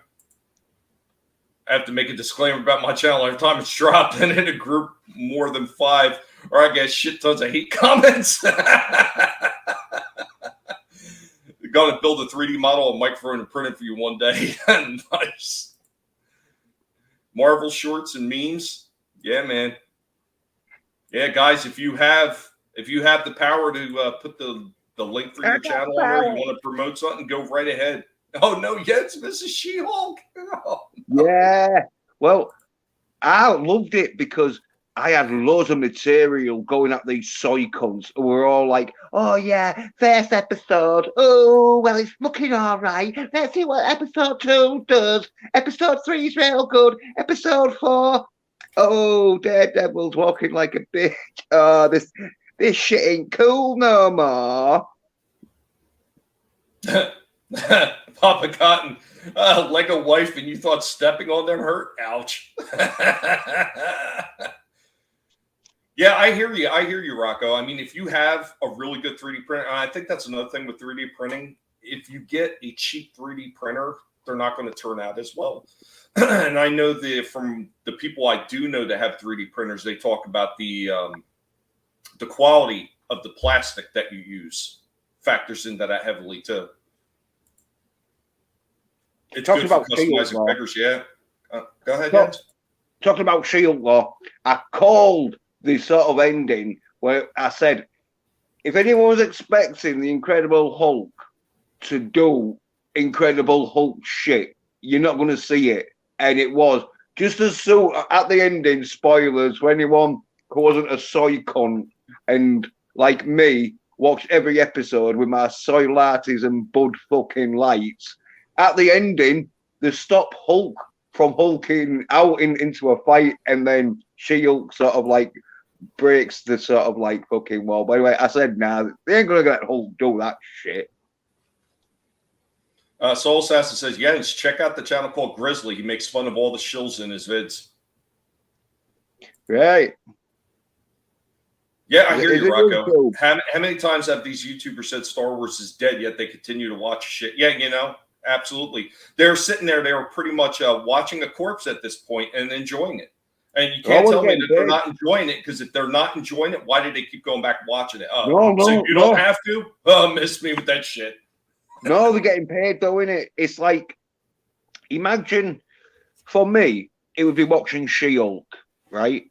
have to make a disclaimer about my channel every time it's dropped, and in a group more than 5, or I get shit tons of hate comments. Going to build a 3D model of microphone and print it for you one day. Nice. Marvel shorts and memes. Yeah, man. Yeah, guys, if you have the power to put the link for your channel on there, you want to promote something, go right ahead. Oh no, yes, Mrs. She-Hulk. Oh, no.
Yeah. Well, I loved it because I had loads of material going at these soy cunts who were all like, oh yeah, first episode. Oh, well, it's looking all right. Let's see what episode 2 does. Episode 3 is real good. Episode 4. Oh, Daredevil's walking like a bitch. Oh, this shit ain't cool no more.
Papa Cotton, like a wife, and you thought stepping on them hurt? Ouch. Yeah, I hear you. I hear you, Rocco. I mean, if you have a really good 3D printer, and I think that's another thing with 3D printing, if you get a cheap 3D printer, they're not going to turn out as well. And I know from the people I do know that have 3D printers, they talk about the quality of the plastic that you use factors into that heavily too. It's good for customizing figures, yeah. Go ahead, Jens.
Talking about Shield Law, I called the sort of ending where I said, if anyone was expecting the Incredible Hulk to do Incredible Hulk shit, you're not going to see it. And it was just as soon at the ending, spoilers for anyone who wasn't a soy cunt and like me, watched every episode with my soy lattes and Bud fucking lights. At the ending, they stop Hulk from hulking out into a fight, and then She-Hulk sort of like breaks the sort of like fucking wall. By the way, I said, nah, they ain't gonna let Hulk do that shit.
Soul Assassin says, yes, check out the channel called Grizzly. He makes fun of all the shills in his vids.
Right.
Yeah, I hear you, Rocco. How many times have these YouTubers said Star Wars is dead, yet they continue to watch shit? Yeah, you know, absolutely. They're sitting there. They were pretty much watching a corpse at this point and enjoying it. And you can't tell me that they're not enjoying it, because if they're not enjoying it, why did they keep going back and watching it? So you don't have to? Miss me with that shit.
No, they're getting paid though, innit? It's like, imagine, for me, it would be watching She-Hulk, right?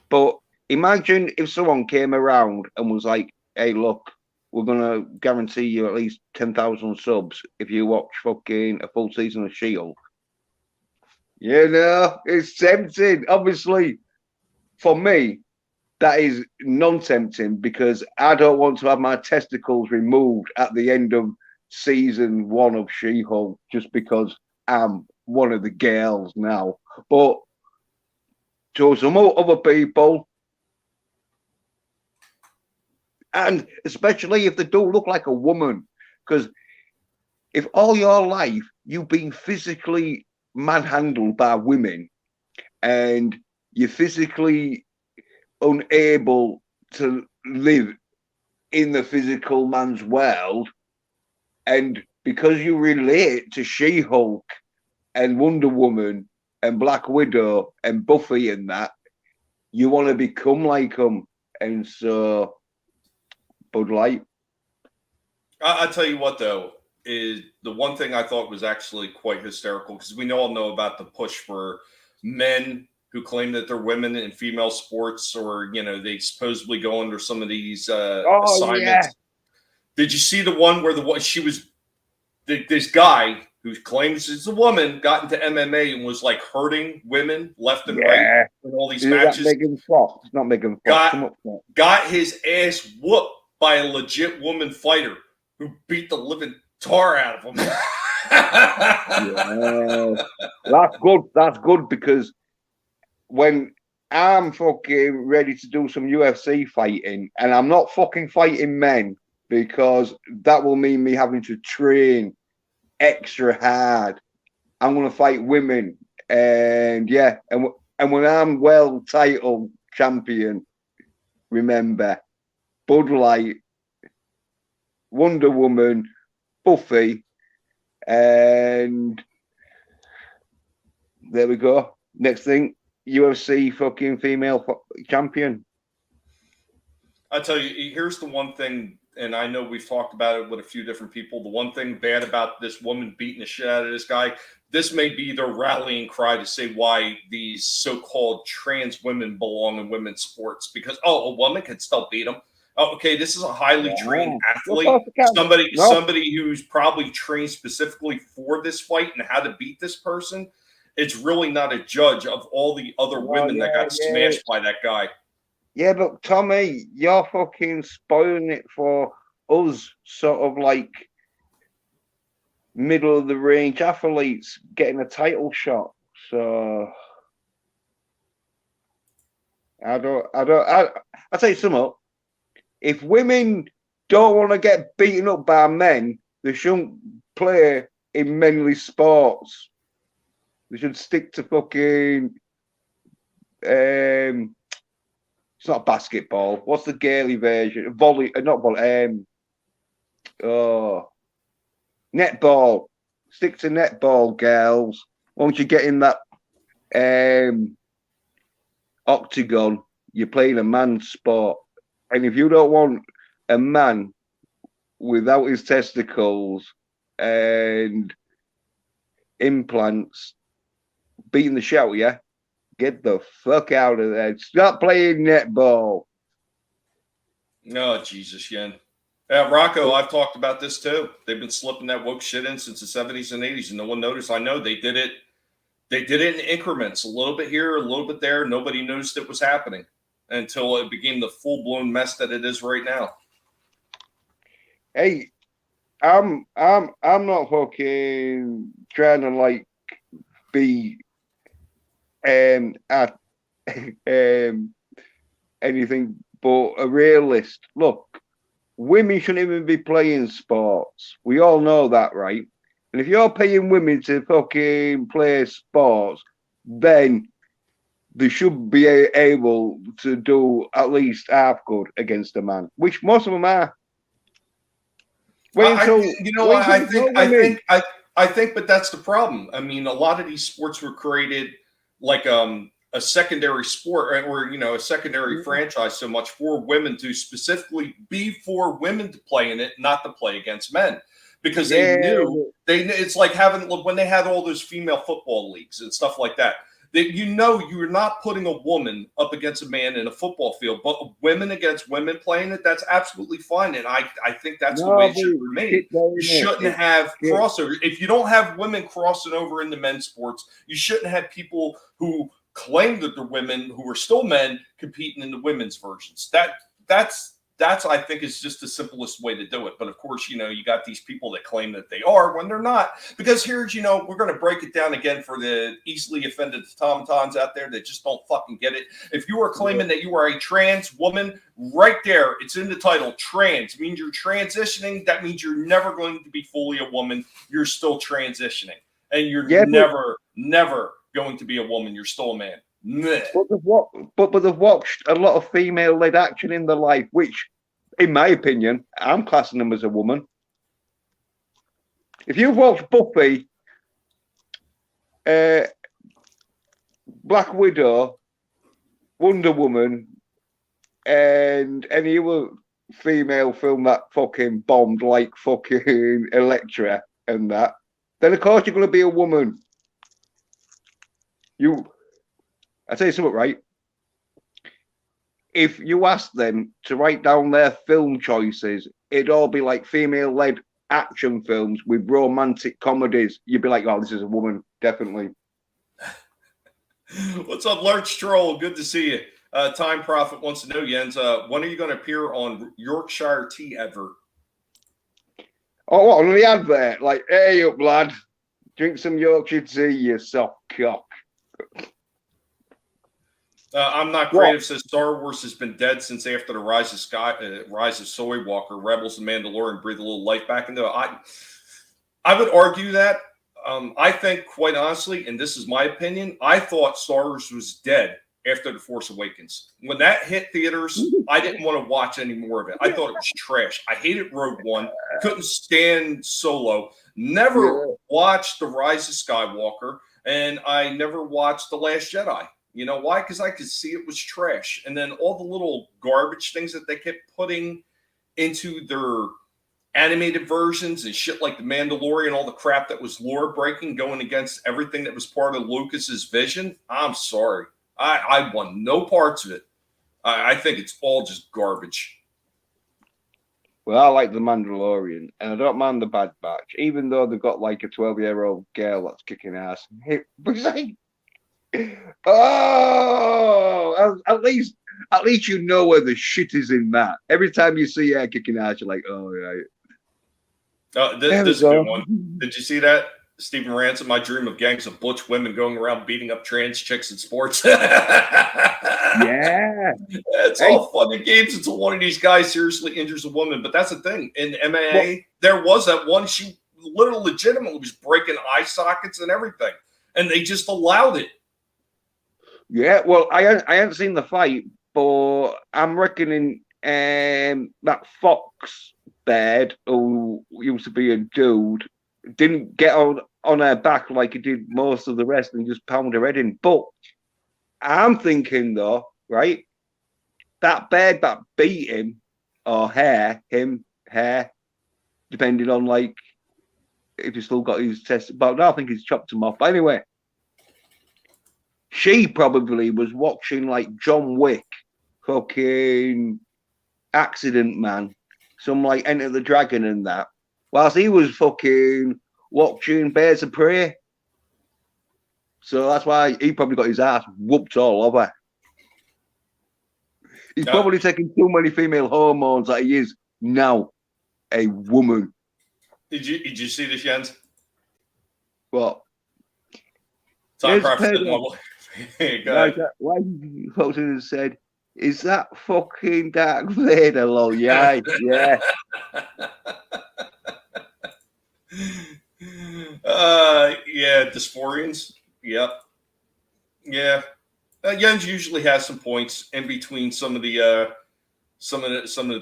But imagine if someone came around and was like, hey, look, we're going to guarantee you at least 10,000 subs if you watch fucking a full season of She-Hulk. You know, it's tempting. Obviously, for me, that is non-tempting, because I don't want to have my testicles removed at the end of season 1 of She-Hulk just because I'm one of the girls now. But to some other people, and especially if they do look like a woman, because if all your life you've been physically manhandled by women and you're physically unable to live in the physical man's world, and because you relate to She-Hulk and Wonder Woman and Black Widow and Buffy and that, you want to become like them. And so Bud Light.
I tell you what, though, is the one thing I thought was actually quite hysterical, because we all know about the push for men who claim that they're women in female sports, or, you know, they supposedly go under some of these assignments. Yeah. Did you see the one where this guy who claims he's a woman got into MMA and was like hurting women left and right in all these matches?
Megan Fox. Not Megan Fox.
Got his ass whooped by a legit woman fighter who beat the living tar out of him.
That's good. That's good, because when I'm fucking ready to do some UFC fighting, and I'm not fucking fighting men, because that will mean me having to train extra hard. I'm going to fight women. And and when I'm world title champion, remember, Bud Light, Wonder Woman, Buffy, and there we go. Next thing, UFC fucking female champion.
I tell you, here's the one thing, and I know we've talked about it with a few different people. The one thing bad about this woman beating the shit out of this guy, this may be their rallying cry to say why these so-called trans women belong in women's sports, because, a woman can still beat them. Oh, okay, this is a highly trained athlete, somebody who's probably trained specifically for this fight and how to beat this person. It's really not a judge of all the other women that got smashed by that guy.
Yeah, but Tommy, you're fucking spoiling it for us, sort of like middle of the range athletes getting a title shot. So I'll tell you something. If women don't want to get beaten up by men, they shouldn't play in manly sports. They should stick to fucking it's not basketball. What's the girly version? Volley, not volley. Netball. Stick to netball, girls. Once you get in that octagon, you're playing a man's sport. And if you don't want a man without his testicles and implants beating the shit out of you, get the fuck out of there. Stop playing netball.
Oh, Jesus, Yen. Rocco, I've talked about this too. They've been slipping that woke shit in since the 70s and 80s, and no one noticed. I know they did it. They did it in increments, a little bit here, a little bit there. Nobody noticed it was happening until it became the full-blown mess that it is right now.
Hey, I'm not fucking trying to like be at anything but a realist. Look, women shouldn't even be playing sports. We all know that, right? And if you're paying women to fucking play sports, then they should be able to do at least half good against a man, which most of them are.
I think, but that's the problem. I mean, a lot of these sports were created like a secondary sport or a secondary franchise so much for women to specifically be for women to play in it, not to play against men. Because they knew it's like having when they had all those female football leagues and stuff like that. That you're not putting a woman up against a man in a football field, but women against women playing it, that's absolutely fine. And I think that's the way it should remain. You shouldn't have crossover. If you don't have women crossing over into men's sports, you shouldn't have people who claim that they're women who are still men competing in the women's versions. That's I think is just the simplest way to do it. But of course, you got these people that claim that they are when they're not. Because here's, we're going to break it down again for the easily offended Tom-Tons out there that just don't fucking get it. If you are claiming that you are a trans woman, right there, it's in the title, trans. It means you're transitioning. That means you're never going to be fully a woman. You're still transitioning. And you're never going to be a woman. You're still a man.
But they've watched a lot of female-led action in their life, which, in my opinion, I'm classing them as a woman. If you've watched Buffy, Black Widow, Wonder Woman, and any other female film that fucking bombed like fucking Elektra and that, then of course you're going to be a woman. I tell you something, right? If you ask them to write down their film choices, it'd all be like female-led action films with romantic comedies. You'd be like, oh, this is a woman, definitely.
What's up, Lurch Troll? Good to see you. Time Prophet wants to know, Jens, when are you going to appear on Yorkshire Tea advert?
Oh, what, on the advert? Like, hey up, lad. Drink some Yorkshire tea, you soft cock.
I'm not creative. Says Star Wars has been dead since after the Rise of Soy Walker. Rebels and Mandalorian breathe a little life back into it. I would argue that. I think, quite honestly, and this is my opinion, I thought Star Wars was dead after The Force Awakens. When that hit theaters, I didn't want to watch any more of it. I thought it was trash. I hated Rogue One. Couldn't stand Solo. Never watched The Rise of Skywalker, and I never watched The Last Jedi. You know why? Because I could see it was trash. And then all the little garbage things that they kept putting into their animated versions and shit like The Mandalorian, all the crap that was lore breaking, going against everything that was part of Lucas's vision. I'm sorry. I want no parts of it. I think it's all just garbage.
Well, I like The Mandalorian, and I don't mind the Bad Batch, even though they've got like a 12-year-old girl that's kicking ass. But it's like, oh, at least you know where the shit is in that. Every time you see her kicking ass, you're like, oh yeah.
This is a good one. Did you see that? Stephen Ransom, my dream of gangs of butch women going around beating up trans chicks in sports.
Yeah.
It's all fun and games until one of these guys seriously injures a woman. But that's the thing. In MMA, there was that one. She literally legitimately was breaking eye sockets and everything. And they just allowed it.
Yeah, well, I haven't seen the fight, but I'm reckoning that Fox Baird, who used to be a dude, didn't get on her back like he did most of the rest and just pound her head in. But I'm thinking, though, right, that Baird that beat him, or her, depending on, like, if he's still got his test. But I think he's chopped him off. But anyway, she probably was watching, like, John Wick, fucking Accident Man, some, like, Enter the Dragon and that, whilst he was fucking watching Birds of Prey. So that's why he probably got his ass whooped all over. He's probably taking too many female hormones that he is now. a woman.
Did you see this, Jens?
What?
Time Prop said one. Go ahead.
Why folks have said, is that fucking Dark Vader? Lol, yeah.
Yeah, Dysphorians. Yep. Yeah. Jens usually has some points in between some of the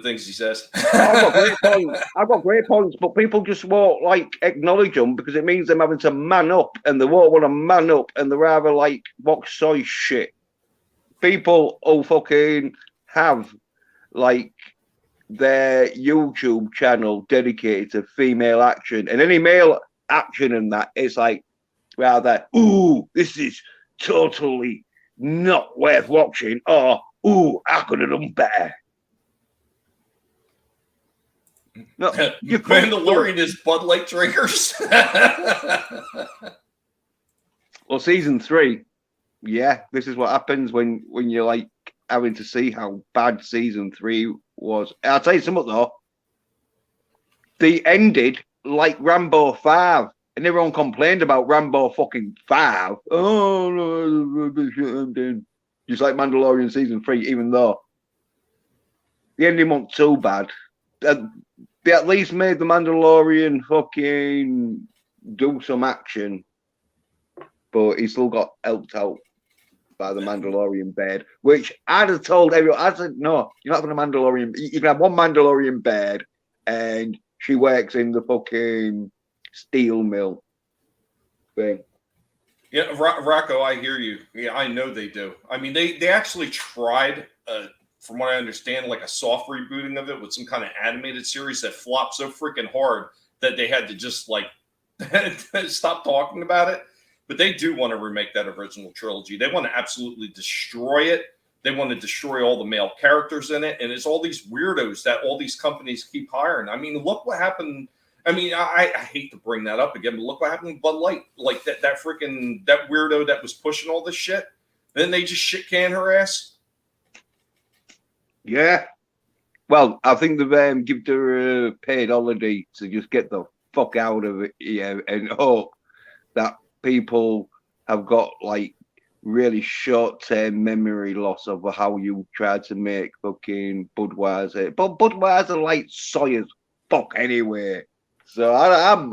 things he says.
I've got great points, but people just won't like acknowledge them because it means them having to man up, and they won't want to man up, and they're rather like box soy shit. People who fucking have like their YouTube channel dedicated to female action, and any male action in that is like rather, ooh, this is totally not worth watching, or ooh, I could have done better. No,
Mandalorian is Bud Light drinkers.
Well, season 3, yeah, this is what happens when you're like having to see how bad season 3 was. I'll tell you something though. They ended like Rambo 5, and everyone complained about Rambo fucking 5. Oh no, just like Mandalorian season 3, even though the ending wasn't too bad. They at least made the Mandalorian fucking do some action, but he still got helped out by the Mandalorian bed, which I'd have told everyone. I said, no, you're not having a Mandalorian. You can have one Mandalorian bed, and she works in the fucking steel mill thing.
Yeah, Rocco, I hear you. Yeah, I know they do. I mean, they actually tried, from what I understand, like a soft rebooting of it with some kind of animated series that flopped so freaking hard that they had to just like stop talking about it. But they do want to remake that original trilogy. They want to absolutely destroy it. They want to destroy all the male characters in it. And it's all these weirdos that all these companies keep hiring. I mean, look what happened. I mean, I hate to bring that up again, but look what happened with Bud Light. Like that weirdo that was pushing all this shit. Then they just shit can her ass.
Yeah. Well, I think they've given her a paid holiday to just get the fuck out of it, yeah, and hope that people have got like really short-term memory loss of how you tried to make fucking Budweiser. But Budweiser like soy as fuck anyway. So I'm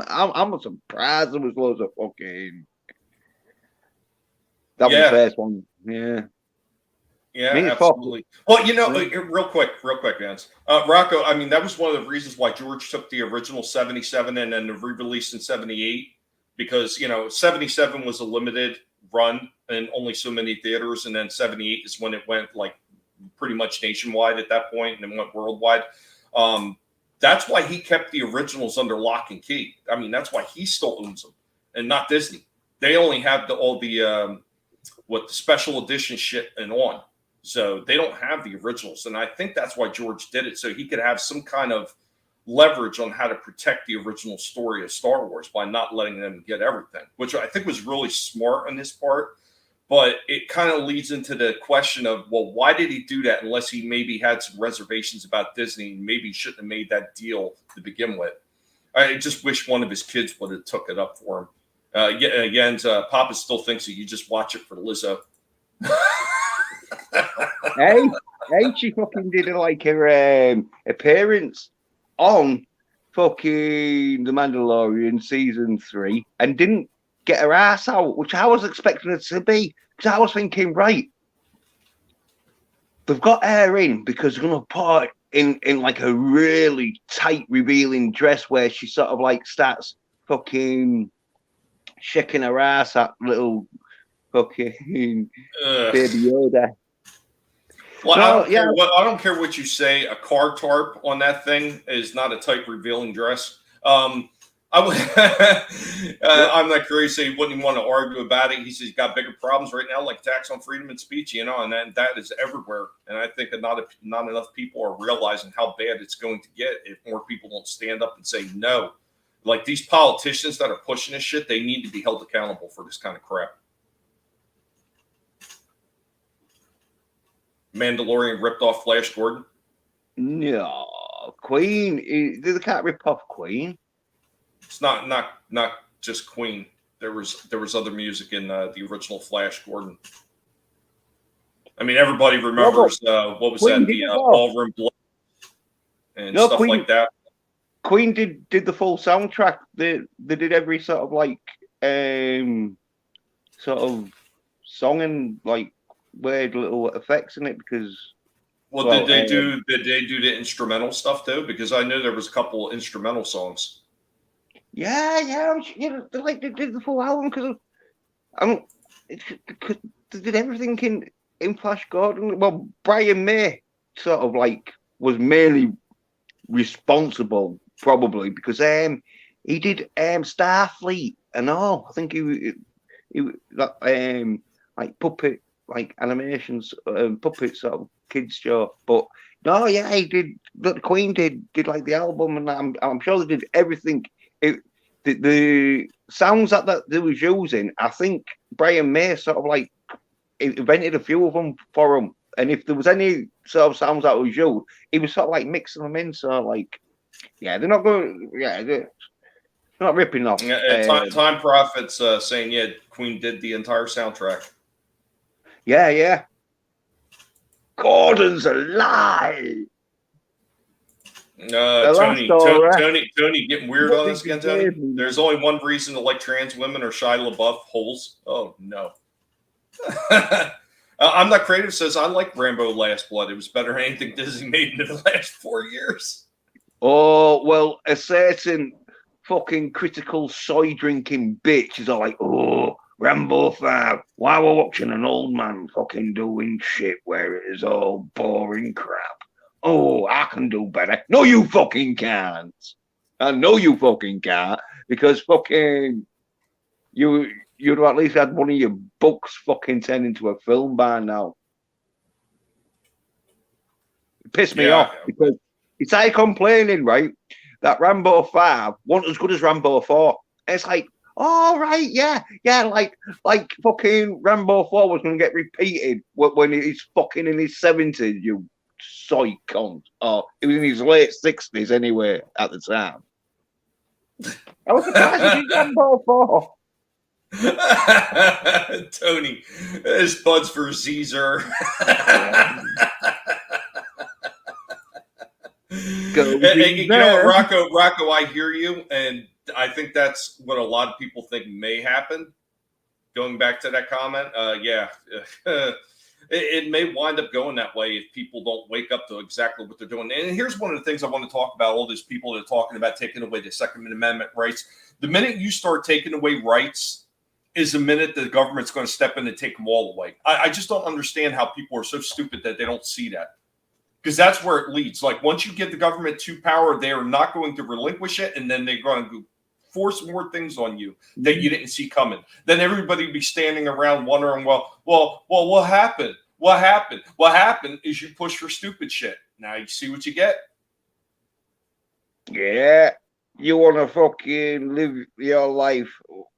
surprised there was loads of fucking. That was the first one, yeah.
Yeah, absolutely. Well, you know, real quick, Vance. Rocco, I mean, that was one of the reasons why George took the original 77 and then re-released in 78, because, you know, 77 was a limited run and only so many theaters, and then 78 is when it went like pretty much nationwide at that point, and it went worldwide. That's why he kept the originals under lock and key. I mean, that's why he still owns them and not Disney. They only have all the special edition shit and on. So they don't have the originals. And I think that's why George did it, so he could have some kind of leverage on how to protect the original story of Star Wars by not letting them get everything, which I think was really smart on his part. But it kind of leads into the question of, well, why did he do that unless he maybe had some reservations about Disney and maybe shouldn't have made that deal to begin with? I just wish one of his kids would have took it up for him. Jens, Papa still thinks that you just watch it for Lizzo.
Hey, she fucking did like her appearance on fucking The Mandalorian season 3 and didn't get her ass out, which I was expecting it to be, because I was thinking, right, they've got her in because they're gonna put her in like a really tight revealing dress where she sort of like starts fucking shaking her ass at little fucking Baby Yoda.
Well, I don't care what you say. A car tarp on that thing is not a tight revealing dress. I'm not crazy. He wouldn't even want to argue about it. He says he's got bigger problems right now, like attacks on freedom and speech, you know, and that is everywhere. And I think that not enough people are realizing how bad it's going to get if more people don't stand up and say no. Like these politicians that are pushing this shit, they need to be held accountable for this kind of crap. Mandalorian ripped off Flash Gordon?
No, of Queen. They can't rip off Queen.
It's not just Queen. There was other music in the original Flash Gordon. I mean, everybody remembers what was
Queen
that? The ballroom blood and stuff
Queen,
like that.
Queen did the full soundtrack. They did every sort of like sort of song and like weird little effects in it because.
Well, did they do the instrumental stuff too? Because I know there was a couple of instrumental songs.
Yeah, they did the full album because they did everything in Flash Gordon. Well, Brian May sort of like was mainly responsible probably because he did Starfleet and all. I think he that like puppet like animations puppet sort of kids show. But no, yeah, he did. The Queen did like the album, and I'm sure they did everything. The sounds that they was using, I think Brian May sort of like invented a few of them for him. And if there was any sort of sounds that was used, he was sort of like mixing them in. So like, yeah, they're not going. Yeah, they're not ripping off.
Time Prophet's saying, Queen did the entire soundtrack.
Yeah. Gordon's alive.
Tony getting weird on this again, Tony. There's only one reason to like trans women or Shia LaBeouf holes. Oh no. I'm not creative says I like Rambo Last Blood. It was better than anything Disney made in the last 4 years.
Oh well, a certain fucking critical soy drinking bitch is all like, oh, Rambo 5. Why we're watching an old man fucking doing shit where it is all boring crap. Oh, I can do better. No, you fucking can't. I know you fucking can't because fucking you'd have at least had one of your books fucking turned into a film by now. It pissed me off because it's like complaining, right, that Rambo 5 wasn't as good as Rambo 4. And it's like, all right, yeah, like fucking Rambo 4 was going to get repeated when he's fucking in his 70s, you soy cunt. Oh, he was in his late 60s anyway at the time. I was surprised he did Rambo 4.
Tony, his buds for Caesar. Hey, you know, Rocco, I hear you, and I think that's what a lot of people think may happen. Going back to that comment, it may wind up going that way if people don't wake up to exactly what they're doing. And here's one of the things I want to talk about, all these people that are talking about taking away the Second Amendment rights. The minute you start taking away rights is the minute the government's going to step in and take them all away. I just don't understand how people are so stupid that they don't see that. Because that's where it leads. Like, once you give the government to power, they are not going to relinquish it, and then they're going to force more things on you that you didn't see coming. Then everybody will be standing around wondering, well, what happened? What happened? What happened is you push for stupid shit. Now you see what you get.
Yeah. You want to fucking live your life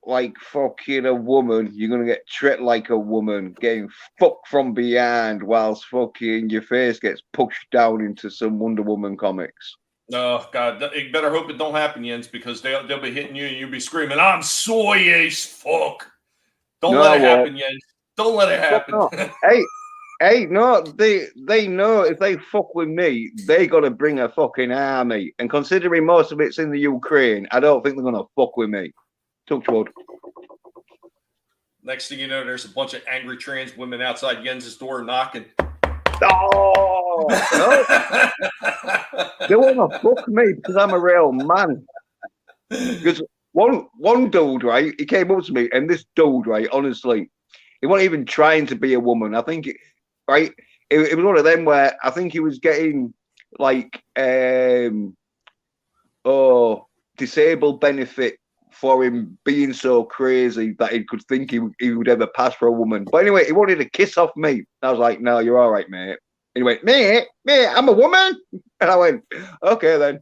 like fucking a woman, you're going to get treated like a woman, getting fucked from behind whilst fucking your face gets pushed down into some Wonder Woman comics.
Oh, God. You better hope it don't happen, Jens, because they'll be hitting you and you'll be screaming, I'm soy as fuck. Don't let it happen, Jens. Don't let it happen.
No. Hey, no, they know if they fuck with me, they got to bring a fucking army. And considering most of it's in the Ukraine, I don't think they're going to fuck with me. Touch wood.
Next thing you know, there's a bunch of angry trans women outside Jens's door knocking.
Oh! No. They want to fuck me because I'm a real man. Because one dude, right, he came up to me, and this dude, right, honestly, he wasn't even trying to be a woman. I think... Right, it was one of them where I think he was getting like disabled benefit for him being so crazy that he could think he would ever pass for a woman. But anyway, he wanted a kiss off me. I was like, "No, you're all right, mate." And he went, "Mate, I'm a woman," and I went, "Okay then."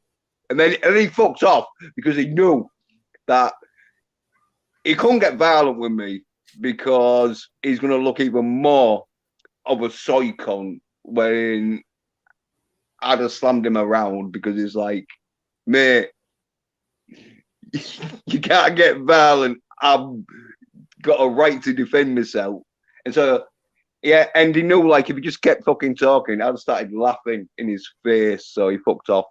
And then he fucked off because he knew that he couldn't get violent with me because he's going to look even more of a soy cunt when I'd have slammed him around because it's like, mate, you can't get violent. I've got a right to defend myself. And so, yeah, and he knew, like, if he just kept fucking talking, I'd have started laughing in his face. So he fucked off.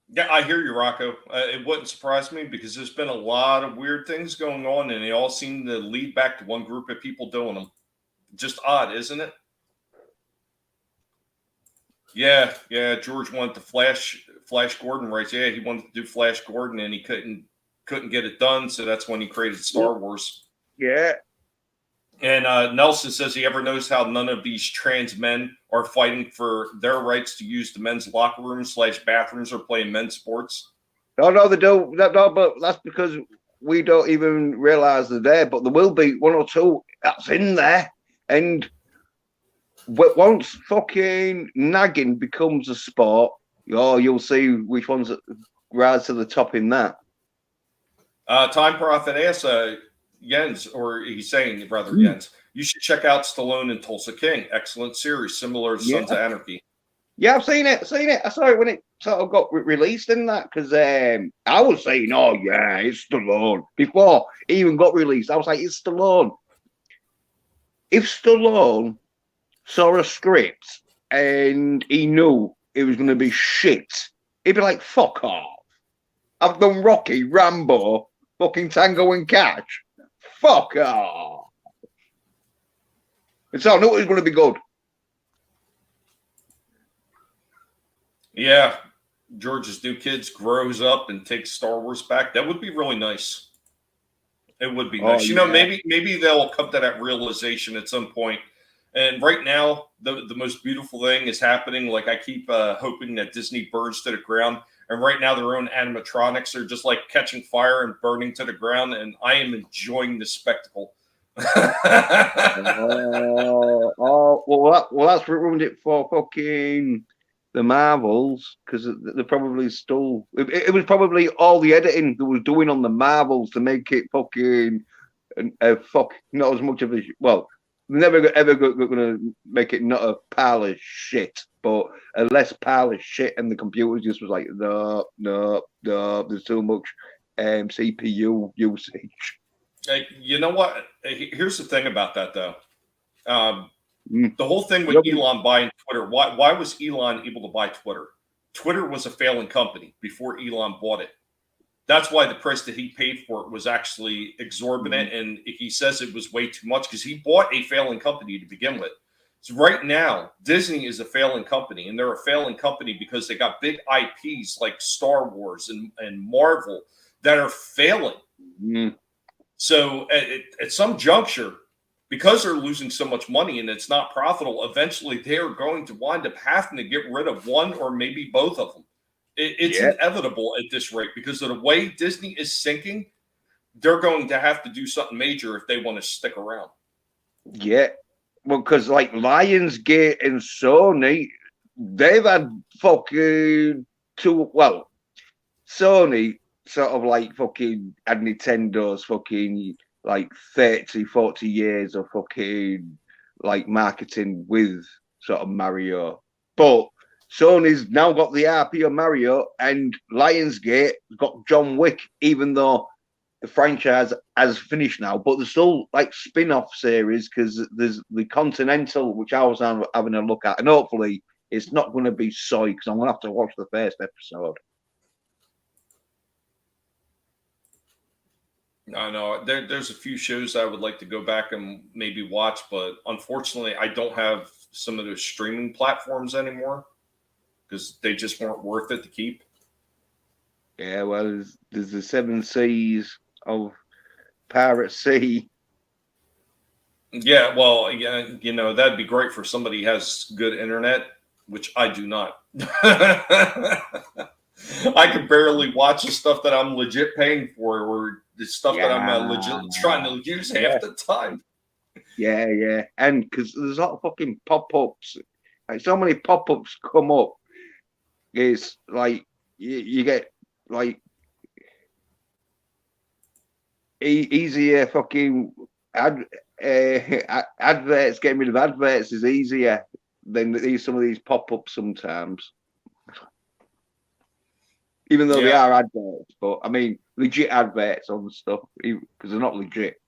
Yeah, I hear you, Rocco. It wouldn't surprise me because there's been a lot of weird things going on, and they all seem to lead back to one group of people doing them. Just odd, isn't it? Yeah. George wanted to Flash Gordon writes. Yeah, he wanted to do Flash Gordon, and he couldn't get it done. So that's when he created Star Wars.
Yeah.
And Nelson says he ever knows how none of these trans men are fighting for their rights to use the men's locker rooms / bathrooms or playing men's sports.
No, they don't. No, but that's because we don't even realize they're there. But there will be one or two that's in there. And once fucking nagging becomes a sport, you'll see which ones rise to the top in that.
Time Prophet asks Jens, or he's saying, rather, Jens, you should check out Stallone and Tulsa King. Excellent series, similar to Sons of Anarchy.
Yeah, I've seen it. I saw it when it sort of got released in that, because I was saying, oh, yeah, it's Stallone. Before it even got released, I was like, it's Stallone. If Stallone saw a script and he knew it was going to be shit, he'd be like, fuck off. I've done Rocky, Rambo, fucking Tango and Cash. Fuck off. And so I knew it was going to be good.
Yeah, George's New Kids grows up and takes Star Wars back. That would be really nice. It would be nice.
Yeah.
Maybe they'll come to that realization at some point. And right now, the most beautiful thing is happening. Like, I keep hoping that Disney burns to the ground. And right now, their own animatronics are just like catching fire and burning to the ground. And I am enjoying the spectacle.
Well, that's ruined it for fucking the Marvels, because they're probably still. It was probably all the editing that was doing on the Marvels to make it fucking not as much of a never ever going to make it not a pile of shit, but a less pile of shit, and the computer just was like, no, there's too much CPU usage.
You know what? Here's the thing about that, though. The whole thing with Elon buying Twitter, why was Elon able to buy Twitter? Twitter was a failing company before Elon bought it. That's why the price that he paid for it was actually exorbitant. And he says it was way too much because he bought a failing company to begin with. So right now, Disney is a failing company, and they're a failing company because they got big IPs like Star Wars and Marvel that are failing. So at some juncture, because they're losing so much money and it's not profitable, eventually they are going to wind up having to get rid of one or maybe both of them. It's inevitable at this rate because of the way Disney is sinking. They're going to have to do something major if they want to stick around. Yeah.
Well, because like Lionsgate and Sony, they've had fucking Sony sort of like fucking had Nintendo's fucking like 30, 40 years of fucking like marketing with sort of Mario. But Sony's now got the IP of Mario, and Lionsgate got John Wick, even though the franchise has finished now. But there's still like spin-off series because there's the Continental, which I was having a look at, and hopefully it's not going to be soy because I'm going to have to watch the first episode.
I know there's a few shows I would like to go back and maybe watch, but unfortunately, I don't have some of those streaming platforms anymore because they just weren't worth it to keep.
Yeah, well, there's the 7 Seas of Pirate Sea.
Yeah, well, yeah, you know, that'd be great for somebody who has good internet, which I do not. I can barely watch the stuff that I'm legit paying for, or the stuff that I'm legit trying to use half the time.
Yeah, and because there's a lot of fucking pop-ups, like so many pop-ups come up. It's like you get like easier fucking adverts. Getting rid of adverts is easier then some of these pop up sometimes. Even though they
Yeah.
are adverts, but I mean legit adverts on stuff because they're not legit.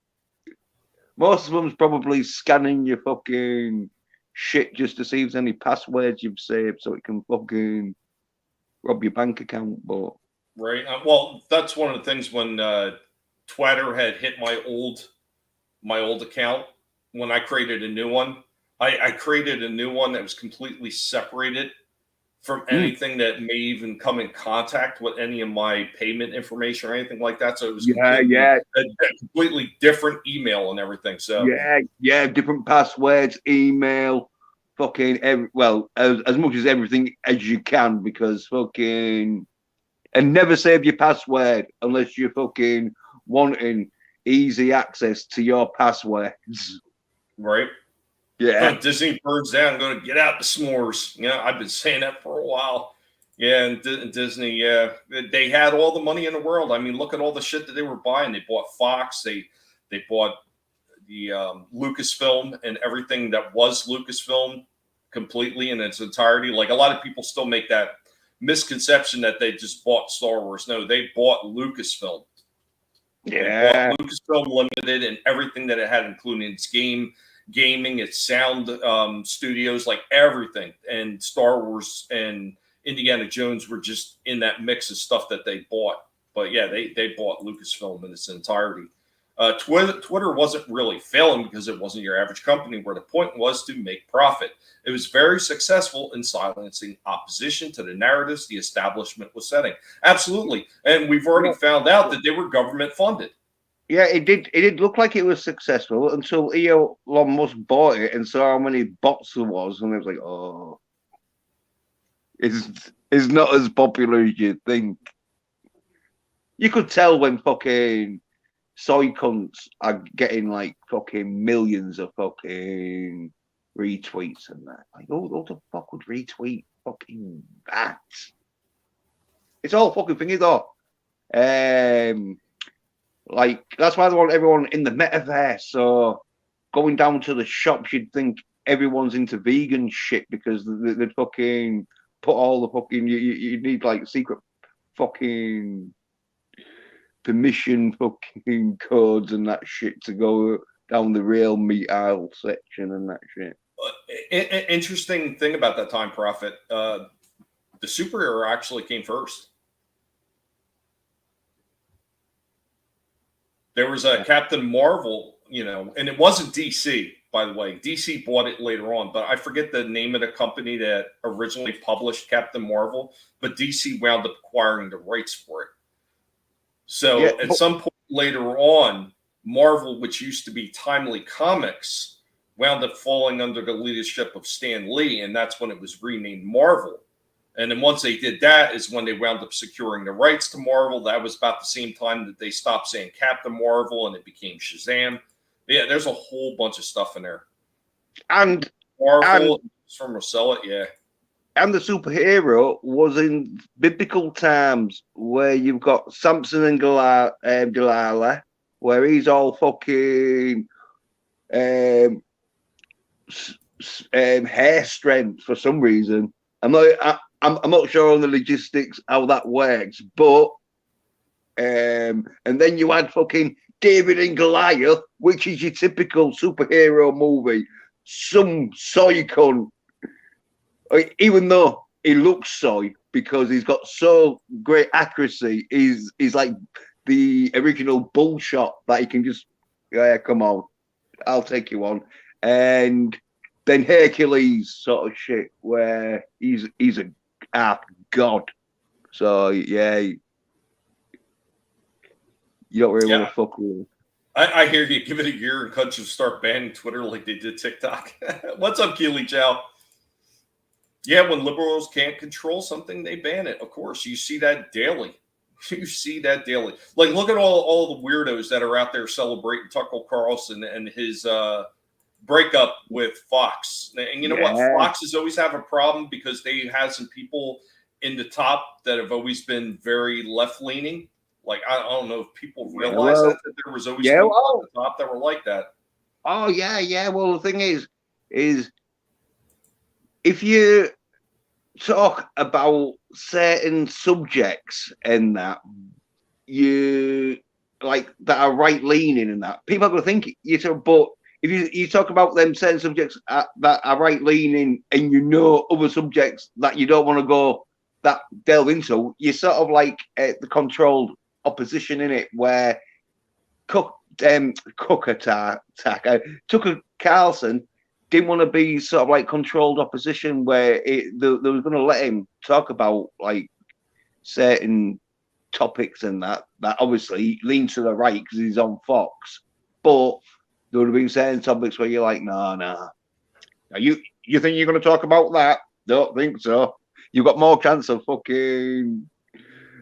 Most of them's probably scanning your fucking shit just to see if there's any passwords you've saved so it can fucking rob your bank account. But
Right. Well, that's one of the things when Twitter had hit my old account when I created a new one. I created a new one that was completely separated from anything that may even come in contact with any of my payment information or anything like that. So it was a completely different email and everything. So
different passwords, email, fucking as much as everything as you can because fucking and never save your password unless you're fucking wanting easy access to your passwords.
Right.
Yeah.
Disney burns down, going to get out the s'mores. You know, I've been saying that for a while. Yeah, and Disney, yeah, they had all the money in the world. I mean, look at all the shit that they were buying. They bought Fox. They bought the Lucasfilm and everything that was Lucasfilm completely in its entirety. Like a lot of people still make that misconception that they just bought Star Wars. No, they bought Lucasfilm.
Yeah.
They bought Lucasfilm Limited and everything that it had, including its gaming, its sound studios, like everything. And Star Wars and Indiana Jones were just in that mix of stuff that they bought. But yeah, they bought Lucasfilm in its entirety. Twitter wasn't really failing because it wasn't your average company where the point was to make profit. It was very successful in silencing opposition to the narratives the establishment was setting. Absolutely. And we've already found out that they were government funded.
Yeah, it did look like it was successful until Elon Musk bought it and saw how many bots there was, and it was like, oh, it's not as popular as you think. You could tell when fucking soy cunts are getting like fucking millions of fucking retweets and that. Like, who the fuck would retweet fucking that? It's all fucking thingy though. Like, that's why they want everyone in the metaverse. So going down to the shops, you'd think everyone's into vegan shit because they'd fucking put all the fucking, you need like secret fucking permission fucking codes and that shit to go down the real meat aisle section and that shit.
Interesting thing about that time, Prophet, the superhero actually came first. There was a Captain Marvel, you know, and it wasn't DC, by the way. DC bought it later on, but I forget the name of the company that originally published Captain Marvel, but DC wound up acquiring the rights for it. So at some point later on, Marvel, which used to be Timely Comics, wound up falling under the leadership of Stan Lee, and that's when it was renamed Marvel. And then once they did that is when they wound up securing the rights to Marvel. That was about the same time that they stopped saying Captain Marvel and it became Shazam. Yeah, there's a whole bunch of stuff in there.
And
Marvel from Rosella, yeah.
And the superhero was in biblical times where you've got Samson and Delilah, where he's all fucking hair strength for some reason. I'm not sure on the logistics how that works, but and then you had fucking David and Goliath, which is your typical superhero movie. Some soy cunt, even though he looks soy because he's got so great accuracy, he's like the original bullshot that he can just, yeah, come on, I'll take you on. And then Hercules sort of shit where he's a half god. So yeah, you don't really want to fuck with him.
I hear you. Give it a year and countries start banning Twitter like they did TikTok. What's up, Keely Chow? Yeah, when liberals can't control something, they ban it. Of course, you see that daily. You see that daily. Like, look at all the weirdos that are out there celebrating Tucker Carlson and his breakup with Fox. And you know what? Foxes always have a problem because they have some people in the top that have always been very left-leaning. Like, I don't know if people realize that there was always people at the top that were like that.
Oh, yeah. Well, the thing is if you talk about certain subjects and that you like that are right leaning and that people are going to think you talk, but if you talk about them certain subjects that are right leaning and you know other subjects that you don't want to go that delve into, you're sort of like the controlled opposition in it where Tucker Carlson didn't want to be sort of like controlled opposition where they was going to let him talk about like certain topics and that obviously leans to the right because he's on Fox, but there would have been certain topics where you're like, nah. You think you're going to talk about that? Don't think so. You've got more chance of fucking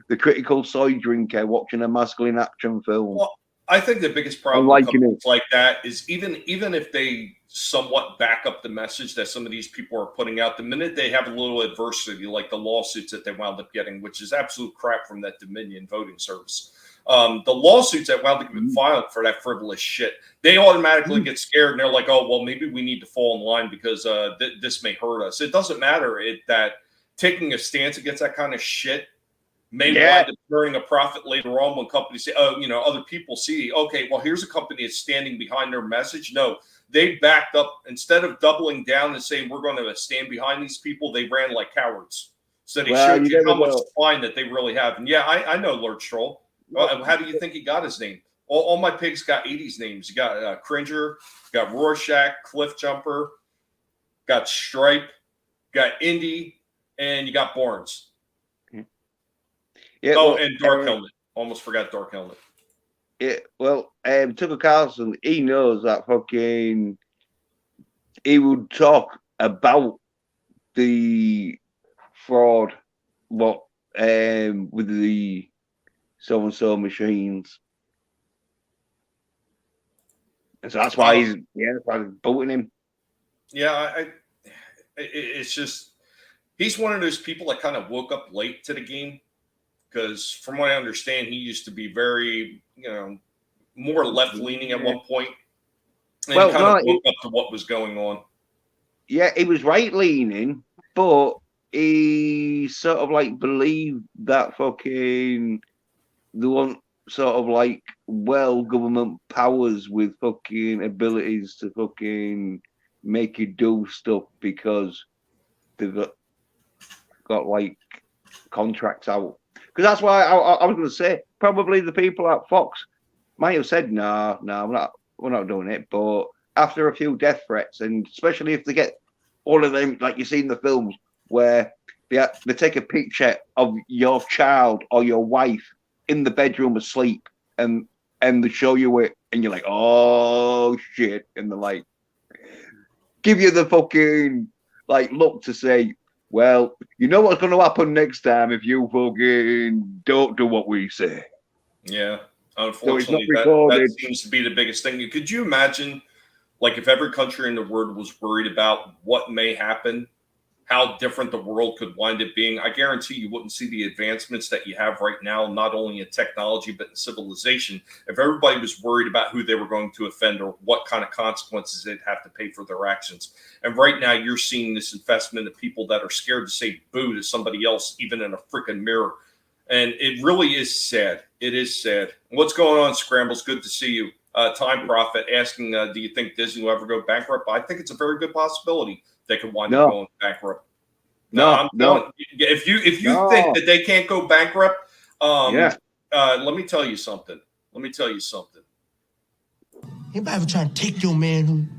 the critical soy drinker watching a masculine action film.
Well, I think the biggest problem with companies like that is even if they somewhat back up the message that some of these people are putting out, the minute they have a little adversity, like the lawsuits that they wound up getting, which is absolute crap from that Dominion voting service, the lawsuits that wound up getting filed for that frivolous shit, they automatically get scared and they're like, oh, well, maybe we need to fall in line because this may hurt us. It doesn't matter that taking a stance against that kind of shit may wind up turning a profit later on when companies say, oh, other people see, okay, well, here's a company that's standing behind their message. No, they backed up. Instead of doubling down and saying, we're going to stand behind these people, they ran like cowards. So they showed you how much spine that they really have. And yeah, I know Lord Stroll. How do you think he got his name? All my pigs got 80s names. You got Cringer, got Rorschach, Cliff Jumper, got Stripe, got Indy, and you got Barnes. Yeah, and Dark Helmet. Almost forgot Dark Helmet.
Yeah, well, Tucker Carlson, he knows that fucking he would talk about the fraud, with the so and so machines, and so that's why he's booting him.
Yeah, it's just he's one of those people that kind of woke up late to the game. Because from what I understand, he used to be very, more left-leaning at one point. And he kind of woke up to what was going on.
Yeah, he was right-leaning, but he sort of like believed that fucking the one sort of like government powers with fucking abilities to fucking make you do stuff because they've got like contracts out. Because that's why I was going to say probably the people at Fox might have said no, we're not doing it. But after a few death threats, and especially if they get all of them, like you see in the films, where they take a picture of your child or your wife in the bedroom asleep, and they show you it, and you're like, oh shit, and they're like, give you the fucking like look to say, well, you know what's going to happen next time if you fucking don't do what we say.
Yeah, unfortunately, that seems to be the biggest thing. Could you imagine, like, if every country in the world was worried about what may happen, how different the world could wind up being? I guarantee you wouldn't see the advancements that you have right now, not only in technology, but in civilization. If everybody was worried about who they were going to offend or what kind of consequences they'd have to pay for their actions. And right now you're seeing this investment of people that are scared to say boo to somebody else, even in a freaking mirror. And it really is sad. It is sad. What's going on, Scrambles? Good to see you. Time Prophet asking, do you think Disney will ever go bankrupt? I think it's a very good possibility they could wind up going bankrupt. No. If you think that they can't go bankrupt, let me tell you something.
Anybody ever trying to take your man?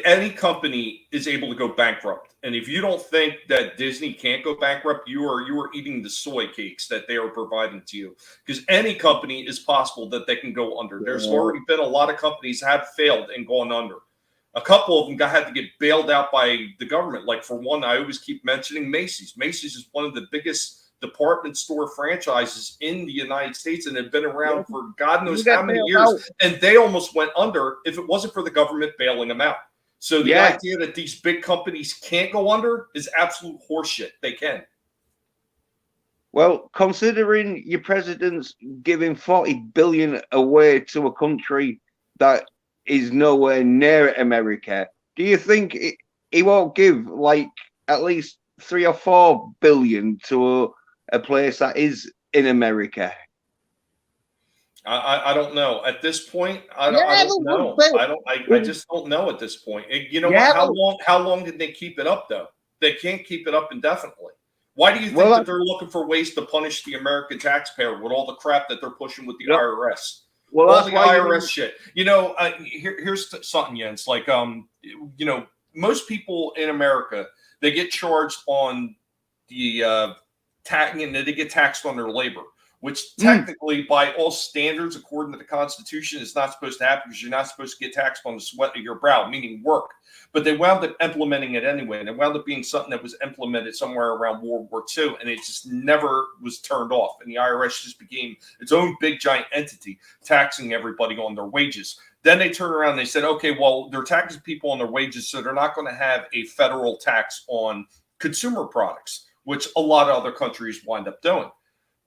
Any company is able to go bankrupt, and if you don't think that Disney can't go bankrupt, you are eating the soy cakes that they are providing to you. Because any company is possible that they can go under. There's already been a lot of companies have failed and gone under. A couple of them had to get bailed out by the government. Like, for one, I always keep mentioning Macy's. Macy's is one of the biggest department store franchises in the United States and have been around for God knows how many years. And they almost went under if it wasn't for the government bailing them out. So the idea that these big companies can't go under is absolute horseshit. They can.
Well, considering your president's giving $40 billion away to a country that is nowhere near America, do you think he won't give like at least 3 or 4 billion to a place that is in America.
I don't know at this point. I
Yeah,
don't know. I just don't know at this point. You know
yeah,
what? How long did they keep it up though? They can't keep it up indefinitely. Why do you think
well,
that they're looking for ways to punish the American taxpayer with all the crap that they're pushing with the
yeah,
IRS?
well,
All
that's
the
why
IRS shit. Here's something, Jens. Like, most people in America, they get charged on the tax, and they get taxed on their labor, which technically, by all standards, according to the Constitution, is not supposed to happen because you're not supposed to get taxed on the sweat of your brow, meaning work. But they wound up implementing it anyway, and it wound up being something that was implemented somewhere around World War II, and it just never was turned off. And the IRS just became its own big giant entity, taxing everybody on their wages. Then they turned around and they said, okay, well, they're taxing people on their wages, so they're not going to have a federal tax on consumer products, which a lot of other countries wind up doing.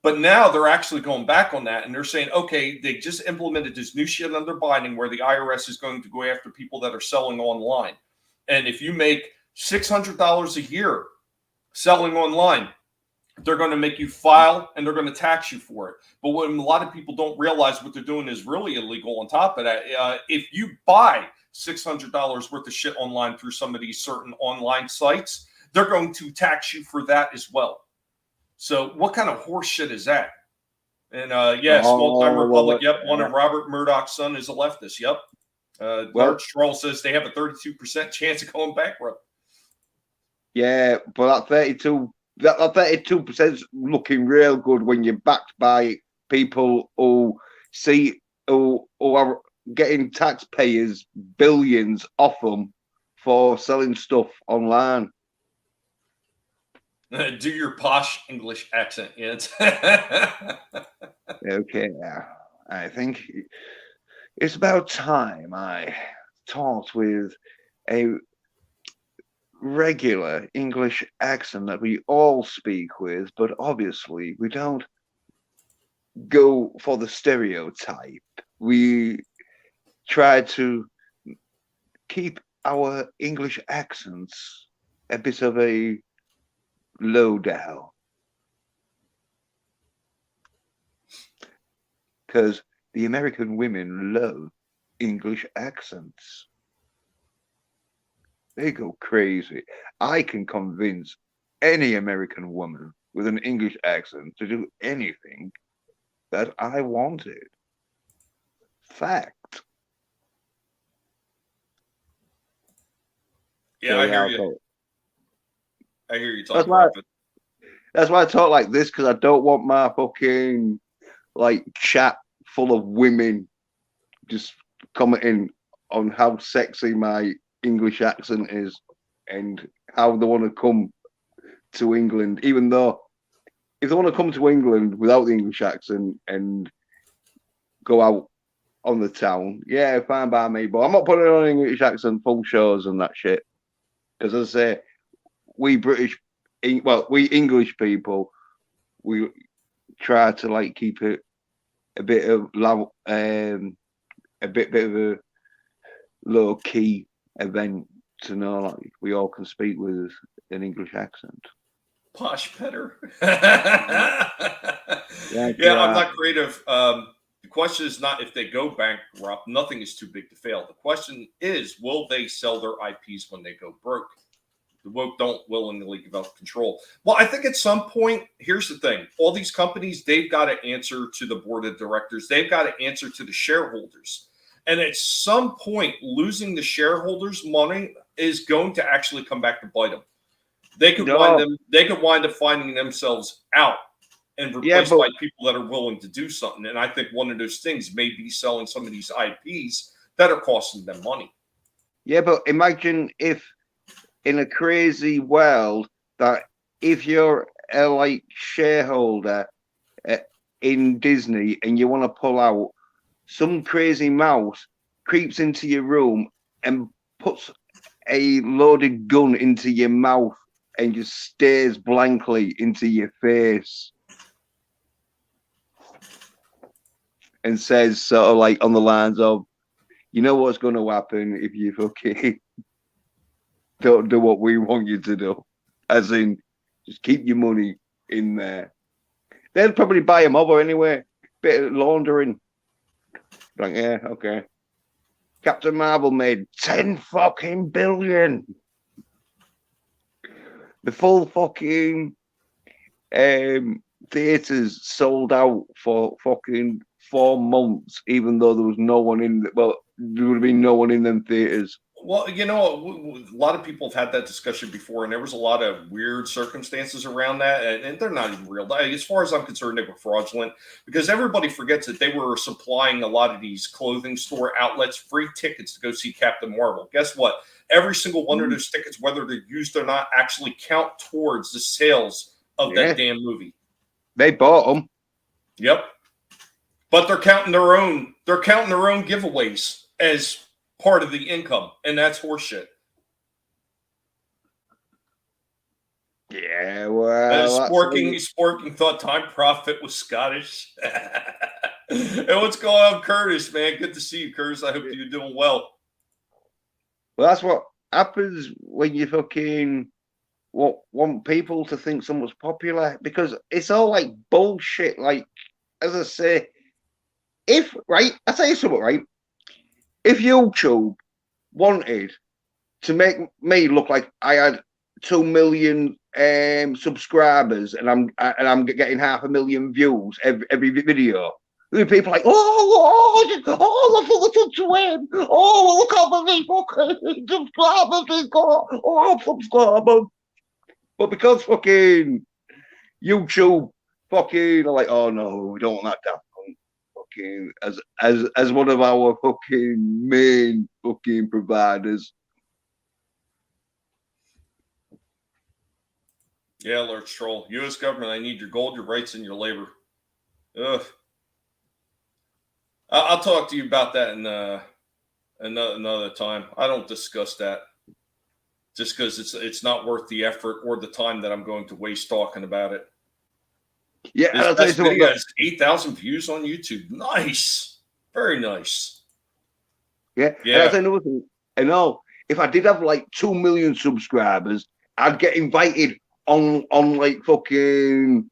But now they're actually going back on that, and they're saying, okay, they just implemented this new shit under Biden where the IRS is going to go after people that are selling online. And if you make $600 a year selling online, they're going to make you file and they're going to tax you for it. But what a lot of people don't realize, what they're doing is really illegal on top of that. If you buy $600 worth of shit online through some of these certain online sites, they're going to tax you for that as well. So what kind of horse shit is that? And Small Time Republic. Yep, one of Robert Murdoch's son is a leftist. Yep. Large Stroll says they have a 32% chance of going bankrupt.
Yeah, but that 32% is looking real good when you're backed by people who are getting taxpayers billions off them for selling stuff online.
Do your posh English accent, Jens.
Okay, I think it's about time I talked with a regular English accent that we all speak with, but obviously we don't go for the stereotype. We try to keep our English accents a bit of a lowdown. Because the American women love English accents. They go crazy. I can convince any American woman with an English accent to do anything that I wanted. Fact.
Yeah, I hear you. I hear you talking.
That's why I talk like this, because I don't want my fucking like chat full of women just commenting on how sexy my English accent is and how they want to come to England, even though if they want to come to England without the English accent and go out on the town, yeah, fine by me, but I'm not putting on an English accent full shows and that shit, because as I say, we English people, we try to like keep it a bit of a bit of a low key event to know like we all can speak with an English accent.
Posh Petter. Yeah, I'm not creative. The question is not if they go bankrupt. Nothing is too big to fail. The question is, will they sell their IPs when they go broke? The woke don't willingly give up control. Well, I think at some point, here's the thing. All these companies, they've got to answer to the board of directors. They've got to answer to the shareholders. And at some point, losing the shareholders' money is going to actually come back to bite them. They could wind up finding themselves out and replaced by people that are willing to do something. And I think one of those things may be selling some of these IPs that are costing them money.
Yeah, but imagine if in a crazy world that if you're a like shareholder in Disney and you want to pull out, some crazy mouse creeps into your room and puts a loaded gun into your mouth and just stares blankly into your face and says sort of like on the lines of, you know what's going to happen if you fucking don't do what we want you to do. As in, just keep your money in there. They'll probably buy them over anyway. Bit of laundering. Like, yeah, okay. Captain Marvel made 10 fucking billion. The full fucking theaters sold out for fucking 4 months, even though there was no one in. Well, there would have been no one in them theaters.
Well, you know, a lot of people have had that discussion before, and there was a lot of weird circumstances around that, and they're not even real. As far as I'm concerned, they were fraudulent because everybody forgets that they were supplying a lot of these clothing store outlets free tickets to go see Captain Marvel. Guess what? Every single one of those tickets, whether they're used or not, actually count towards the sales of that damn movie.
They bought them.
Yep. But they're counting their own. They're counting their own giveaways as part of the income, and that's horseshit.
Yeah, well,
Sporking thought Time Prophet was Scottish. And what's going on, Curtis? Man, good to see you, Curtis. I hope you're doing well.
Well, that's what happens when you fucking want people to think someone's popular, because it's all like bullshit. Like, as I say, I tell you something, right? If YouTube wanted to make me look like I had 2 million subscribers and I'm getting 500,000 views every video, there'd be people like, look to him. Oh, look how many fucking subscribers he got. Oh, subscribers. But because fucking YouTube fucking are like, oh no, we don't want that down. As one of our fucking main fucking providers.
Yeah, Lord Stroll. U.S. government, I need your gold, your rights, and your labor. Ugh. I'll talk to you about that in another time. I don't discuss that just because it's not worth the effort or the time that I'm going to waste talking about it.
Yeah,
this video has 8,000 views on YouTube. Nice, very nice.
Yeah. And I'll tell you another thing. I know if I did have like 2 million subscribers, I'd get invited on like fucking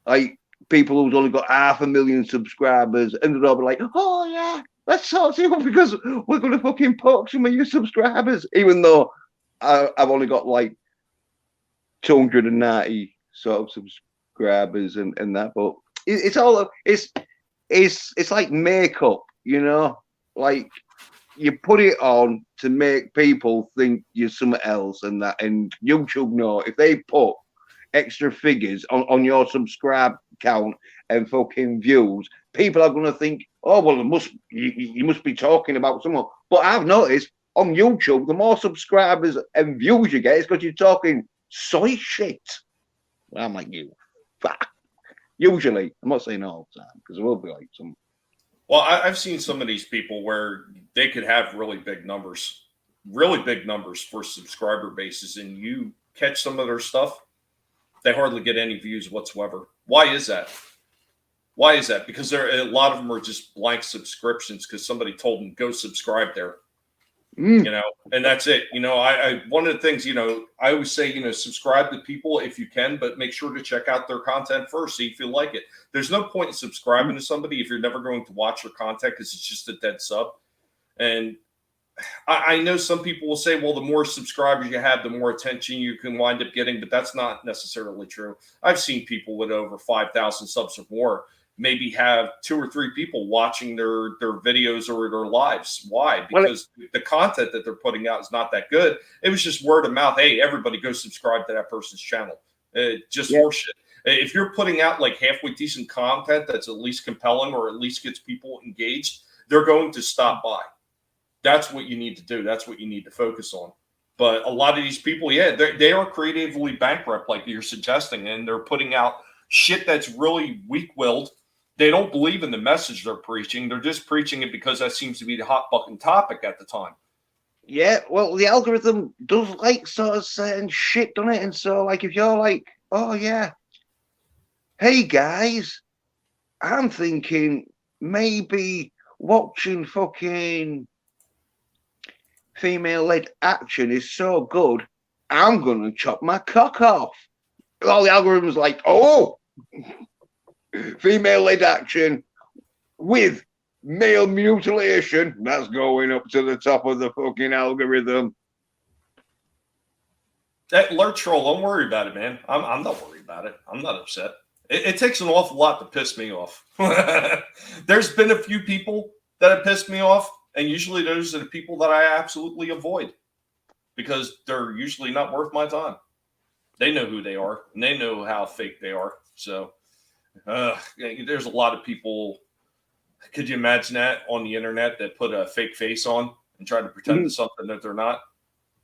like people who's only got 500,000 subscribers, and they'll be like, oh yeah, let's talk to you because we're gonna fucking poke some of your subscribers, even though I've only got like 290 sort of subscribers and that. But it's all it's like makeup, you know, like you put it on to make people think you're something else, and that, and YouTube know if they put extra figures on your subscribe count and fucking views, people are gonna think, oh well, you must be talking about someone. But I've noticed on YouTube, the more subscribers and views you get, it's because you're talking soy shit. I'm like, you fuck. Usually, I'm not saying all the time because there will be like some.
Well, I've seen some of these people where they could have really big numbers for subscriber bases, and you catch some of their stuff, they hardly get any views whatsoever. Why is that? Because a lot of them are just blank subscriptions because somebody told them go subscribe there. You know, and that's it. You know, I one of the things, you know, I always say, you know, subscribe to people if you can, but make sure to check out their content first, see if you like it. There's no point in subscribing to somebody if you're never going to watch their content because it's just a dead sub. And I know some people will say, well, the more subscribers you have, the more attention you can wind up getting, but that's not necessarily true. I've seen people with over 5,000 subs or more maybe have 2 or 3 people watching their videos or their lives. Why? Because the content that they're putting out is not that good. It was just word of mouth. Hey, everybody go subscribe to that person's channel. Just horseshit. If you're putting out like halfway decent content that's at least compelling or at least gets people engaged, they're going to stop by. That's what you need to do. That's what you need to focus on. But a lot of these people, yeah, they are creatively bankrupt like you're suggesting, and they're putting out shit that's really weak-willed. They don't believe in the message they're preaching. They're just preaching it because that seems to be the hot button topic at the time.
Yeah, well, the algorithm does like sort of certain shit, doesn't it? And so, like, if you're like, oh, yeah, hey, guys, I'm thinking maybe watching fucking female-led action is so good, I'm going to chop my cock off. All the algorithms like, oh, female-led action with male mutilation, that's going up to the top of the fucking algorithm.
That alert troll, don't worry about it, man. I'm not worried about it. I'm not upset. It takes an awful lot to piss me off. There's been a few people that have pissed me off, and usually those are the people that I absolutely avoid because they're usually not worth my time. They know who they are, and they know how fake they are. So there's a lot of people. Could you imagine that on the internet that put a fake face on and try to pretend to something that they're not?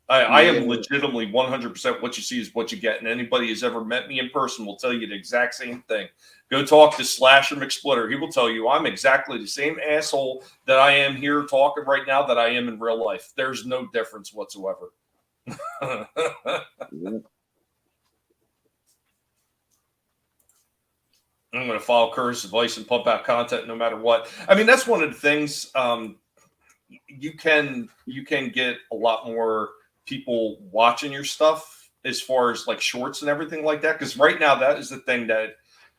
I am legitimately 100% what you see is what you get. And anybody who's ever met me in person will tell you the exact same thing. Go talk to Slasher McSplitter. He will tell you I'm exactly the same asshole that I am here talking right now that I am in real life. There's no difference whatsoever. I'm going to follow Curtis' advice and pump out content no matter what. I mean, that's one of the things you can get a lot more people watching your stuff as far as like shorts and everything like that. Because right now, that is the thing that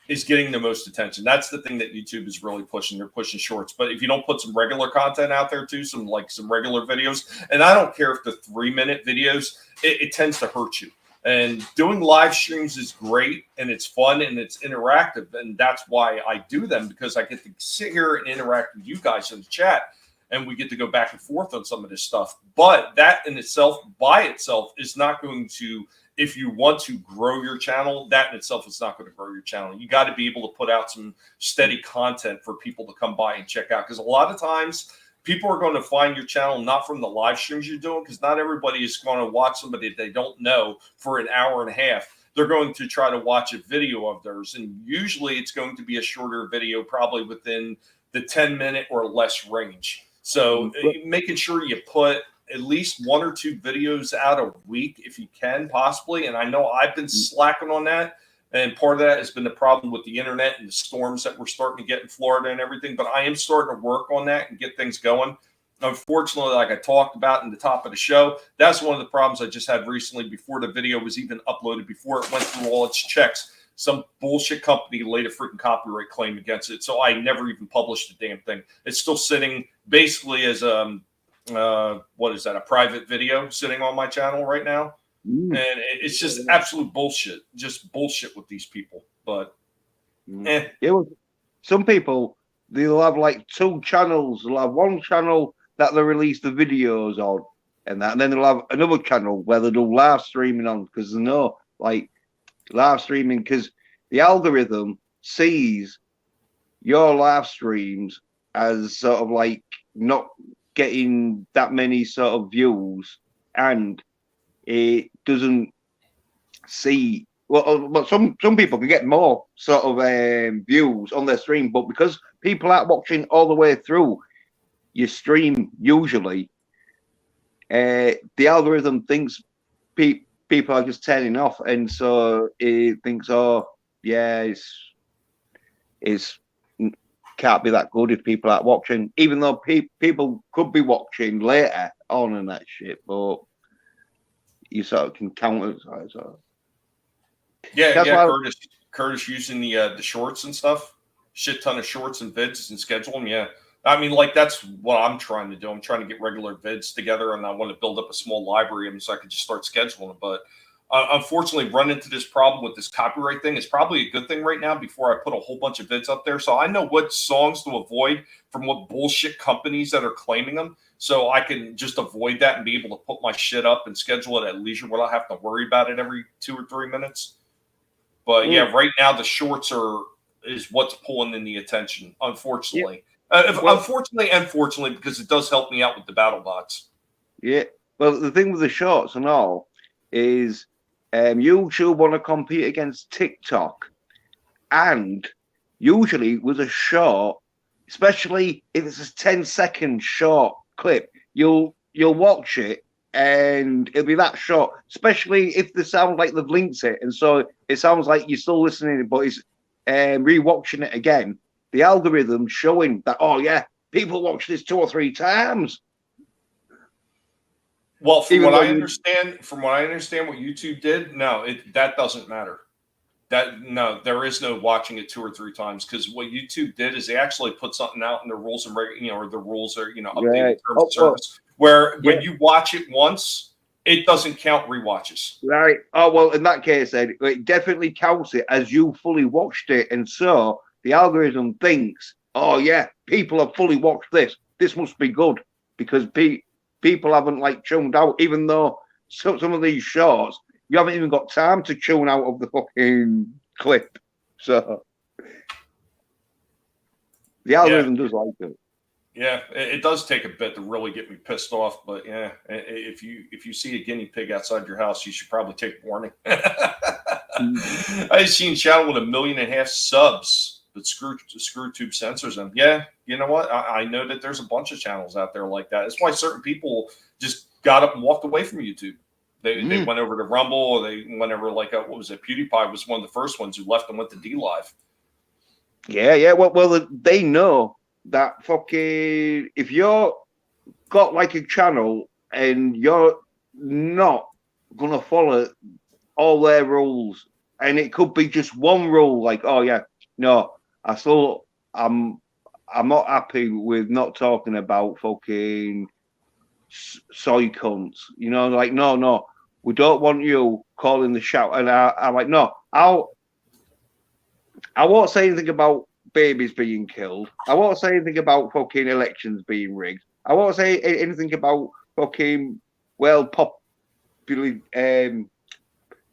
is getting the most attention. That's the thing that YouTube is really pushing. They're pushing shorts. But if you don't put some regular content out there too, some regular videos, and I don't care if the 3-minute videos, it tends to hurt you. And doing live streams is great and it's fun and it's interactive. And that's why I do them, because I get to sit here and interact with you guys in the chat and we get to go back and forth on some of this stuff. But that in itself, by itself, is not going to, if you want to grow your channel, that in itself is not going to grow your channel. You got to be able to put out some steady content for people to come by and check out. Because a lot of times, people are going to find your channel not from the live streams you're doing, because not everybody is going to watch somebody they don't know for an hour and a half. They're going to try to watch a video of theirs. And usually it's going to be a shorter video, probably within the 10-minute or less range. So making sure you put at least 1 or 2 videos out a week if you can, possibly. And I know I've been slacking on that. And part of that has been the problem with the internet and the storms that we're starting to get in Florida and everything. But I am starting to work on that and get things going. Unfortunately, like I talked about in the top of the show, that's one of the problems I just had recently before the video was even uploaded, before it went through all its checks. Some bullshit company laid a freaking copyright claim against it. So I never even published the damn thing. It's still sitting basically as what is that, a private video sitting on my channel right now. And it's just absolute bullshit. Just bullshit with these people. But
yeah, well, some people, they'll have like 2 channels. They'll have one channel that they release the videos on, and then they'll have another channel where they'll do live streaming on, because they know, like, live streaming, because the algorithm sees your live streams as sort of like not getting that many sort of views, and it doesn't see, well, some people can get more sort of views on their stream, but because people aren't watching all the way through your stream usually, the algorithm thinks people are just turning off, and so it thinks, oh yeah, it's can't be that good if people aren't watching, even though people could be watching later on and that shit, but you sort of can counter it. So.
Curtis using the shorts and stuff, shit ton of shorts and vids and schedule them. Yeah, I mean, like, that's what I'm trying to do. I'm trying to get regular vids together, and I want to build up a small library of them so I can just start scheduling them. But unfortunately, run into this problem with this copyright thing is probably a good thing right now before I put a whole bunch of vids up there. So I know what songs to avoid from what bullshit companies that are claiming them, so I can just avoid that and be able to put my shit up and schedule it at leisure without having to worry about it every 2 or 3 minutes. But yeah, right now the shorts is what's pulling in the attention, unfortunately. Unfortunately, because it does help me out with the battle bots. Yeah.
Well, the thing with the shorts and all is YouTube want to compete against TikTok, and usually with a short, especially if it's a 10-second short clip, you'll watch it and it'll be that short, especially if they sound like they've linked it, and so it sounds like you're still listening, but it's re-watching it again. The algorithm showing that, oh yeah, people watch this 2 or 3 times.
Well, from
Even
what
though
I understand, what YouTube did, no, that doesn't matter. No, there is no watching it 2 or 3 times, because what YouTube did is they actually put something out in the rules and or the rules are updated
Right.
terms of service, where
yeah.
when you watch it once, it doesn't count rewatches.
Right. Oh, well, in that case, then it definitely counts it as you fully watched it. And so the algorithm thinks, oh, yeah, people have fully watched this. This must be good, because people haven't like tuned out, even though some of these shorts, you haven't even got time to tune out of the fucking clip. So the algorithm does like it.
Yeah, it does take a bit to really get me pissed off, but yeah, if you see a guinea pig outside your house, you should probably take warning. I've seen channel with 1.5 million subs, but screw tube censors them. Yeah, you know what? I know that there's a bunch of channels out there like that. That's why certain people just got up and walked away from YouTube. They went over to Rumble, or they went over what was it? PewDiePie was one of the first ones who left and went to DLive.
Yeah. Well, they know that fucking if you're got like a channel and you're not gonna follow all their rules, and it could be just one rule, like, oh yeah, no, I'm not happy with not talking about fucking soy cunts, like no, we don't want you calling the shout, and I'm like, no, I won't say anything about babies being killed. I won't say anything about fucking elections being rigged. I won't say anything about fucking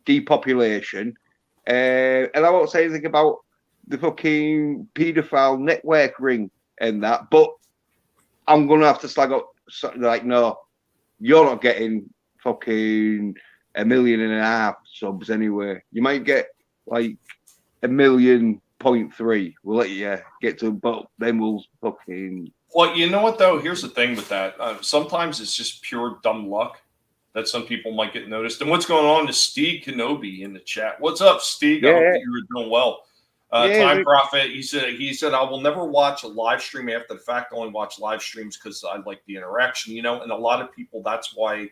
depopulation. And I won't say anything about the fucking paedophile network ring and that. But I'm going to have to slag up, like, no, you're not getting fucking 1.5 million subs anyway. You might get like 1.3 million. We'll let you get to, but then we'll fucking.
Well, you know what though? Here's the thing with that. Sometimes it's just pure dumb luck that some people might get noticed. And what's going on is Steve Kenobi in the chat. What's up, Steve? I hope that you were doing well. Time Prophet. He said I will never watch a live stream after the fact. I only watch live streams because I like the interaction. And a lot of people, that's why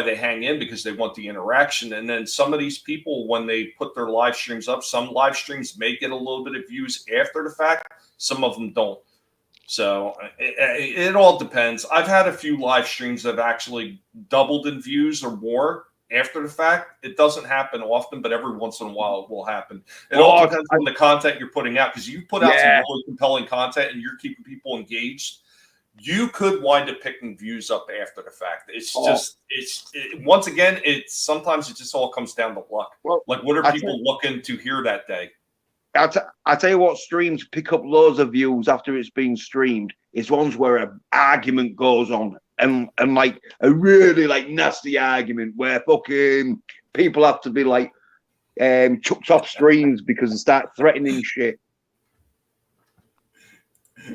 they hang in, because they want the interaction. And then some of these people, when they put their live streams up, some live streams may get a little bit of views after the fact. Some of them don't. So it all depends. I've had a few live streams that have actually doubled in views or more after the fact. It doesn't happen often, but every once in a while it will happen. It all depends on the content you're putting out, because you put out some really compelling content and you're keeping people engaged. You could wind up picking views up after the fact. It's once again, sometimes it just all comes down to luck.
Well,
like, what are people looking to hear that day?
I tell you what, streams pick up loads of views after it's been streamed is ones where an argument goes on, and like a really like nasty argument where fucking people have to be like chucked off streams because they start threatening shit.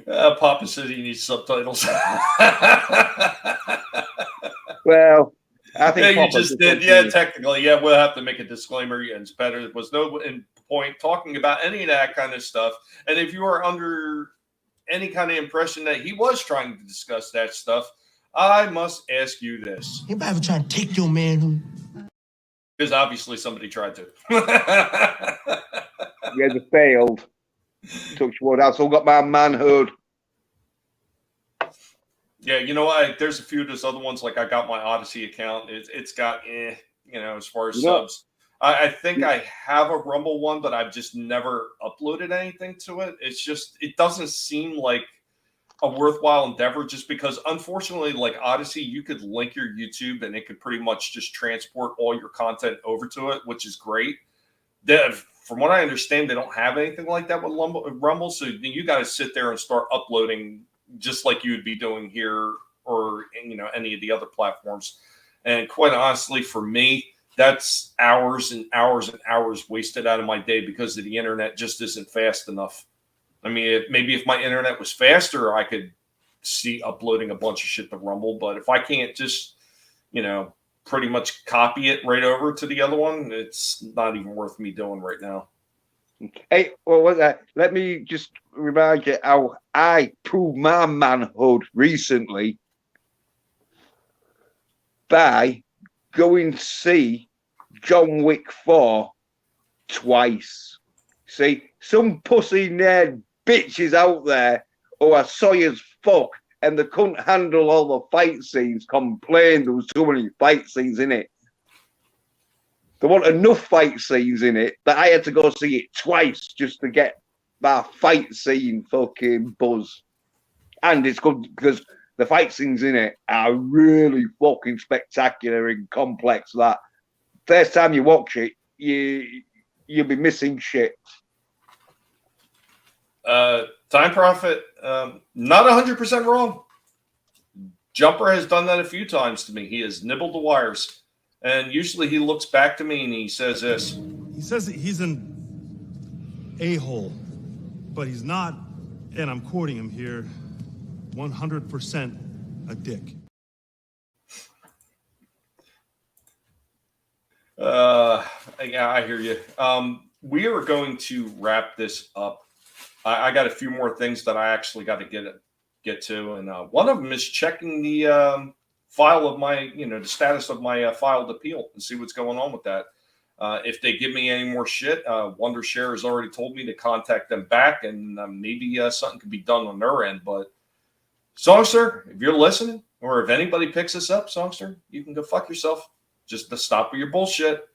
Papa says he needs subtitles.
Well, I think
you just did. Yeah, technically, we'll have to make a disclaimer. And it's better. There was no point talking about any of that kind of stuff. And if you are under any kind of impression that he was trying to discuss that stuff, I must ask you this.
Anybody ever trying to take your manhood?
Because obviously somebody tried to.
Yeah, they failed. Touch wood. I still got my manhood.
Yeah, you know what? There's a few of those other ones. Like, I got my Odyssey account. It's got, as far as subs. I think I have a Rumble one, but I've just never uploaded anything to it. It's just, it doesn't seem like a worthwhile endeavor, just because, unfortunately, like Odyssey, you could link your YouTube and it could pretty much just transport all your content over to it, which is great. From what I understand, they don't have anything like that with Rumble, so you got to sit there and start uploading just like you would be doing here or any of the other platforms. And quite honestly, for me, that's hours and hours and hours wasted out of my day because the internet just isn't fast enough. I mean, maybe if my internet was faster, I could see uploading a bunch of shit to Rumble. But if I can't just, pretty much copy it right over to the other one, it's not even worth me doing right now.
Hey, let me just remind you how I proved my manhood recently. by going to see John Wick 4 twice. See, some pussy-nerd bitches out there who are soy as fuck and they couldn't handle all the fight scenes, complained there was too many fight scenes in it. There weren't enough fight scenes in it that I had to go see it twice just to get that fight scene fucking buzz. And it's good because the fight scenes in it are really fucking spectacular and complex that first time you watch it, you'll be missing shit.
Time Prophet, not 100% wrong. Jumper has done that a few times to me. He has nibbled the wires. And usually he looks back to me and he says this.
He says that he's an a-hole, but he's not, and I'm quoting him here, 100% a dick.
Yeah, I hear you. We are going to wrap this up. I got a few more things that I actually got to get to, and one of them is checking the file of my, the status of my filed appeal and see what's going on with that. If they give me any more shit, Wondershare has already told me to contact them back, and maybe something could be done on their end. But Songster, if you're listening, or if anybody picks this up, Songster, you can go fuck yourself. Just to stop with your bullshit.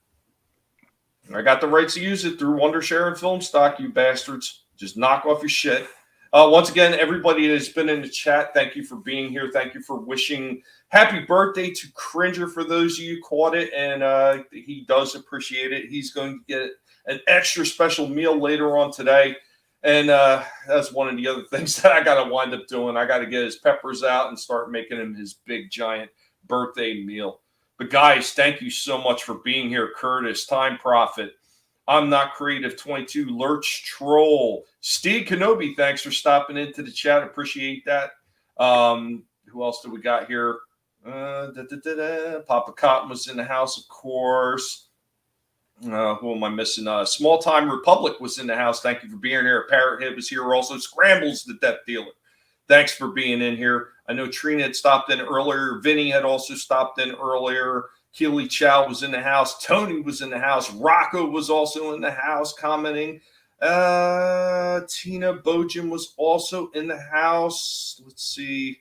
I got the rights to use it through Wondershare and Filmstock, you bastards. Just knock off your shit. Once again, everybody that has been in the chat, thank you for being here. Thank you for wishing happy birthday to Cringer for those of you who caught it, and he does appreciate it. He's going to get an extra special meal later on today, and that's one of the other things that I got to wind up doing. I got to get his peppers out and start making him his big, giant birthday meal. But guys, thank you so much for being here. Curtis, Time Prophet, I'm Not Creative 22, Lurch Troll, Steve Kenobi, thanks for stopping into the chat. Appreciate that. Who else do we got here? Papa Cotton was in the house, of course. Who am I missing? Small Time Republic was in the house. Thank you for being here. Parrot Head was here also. Scrambles the Death Dealer. Thanks for being in here. I know Trina had stopped in earlier. Vinny had also stopped in earlier. Keely Chow was in the house. Tony was in the house. Rocco was also in the house commenting. Tina Bojan was also in the house. Let's see.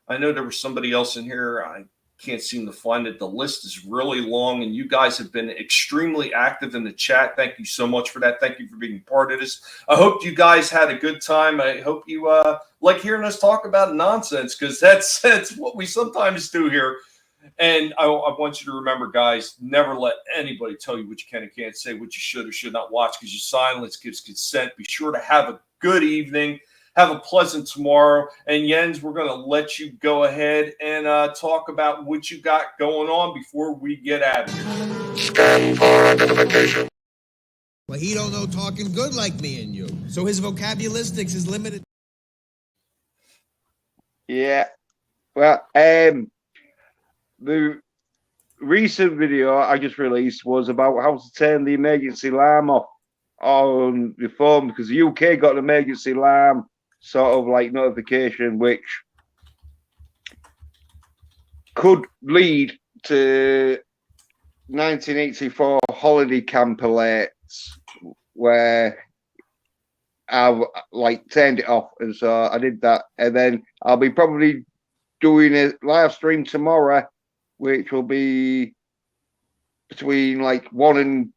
I know there was somebody else in here. I can't seem to find it. The list is really long, and you guys have been extremely active in the chat. Thank you so much for that. Thank you for being part of this. I hope you guys had a good time. I hope you like hearing us talk about nonsense, because that's what we sometimes do here. And I want you to remember, guys, never let anybody tell you what you can and can't say, what you should or should not watch, because your silence gives consent. Be sure to have a good evening. Have a pleasant tomorrow. And Jens, we're going to let you go ahead and talk about what you got going on before we get at it.
Scan for identification.
Well, he don't know talking good like me and you. So his vocabularistics is limited.
Yeah. Well, the recent video I just released was about how to turn the emergency alarm off on your phone, because the UK got an emergency alarm sort of like notification, which could lead to 1984 holiday camp alerts, where I've like turned it off, and so I did that, and then I'll be probably doing a live stream tomorrow, which will be between like 12 and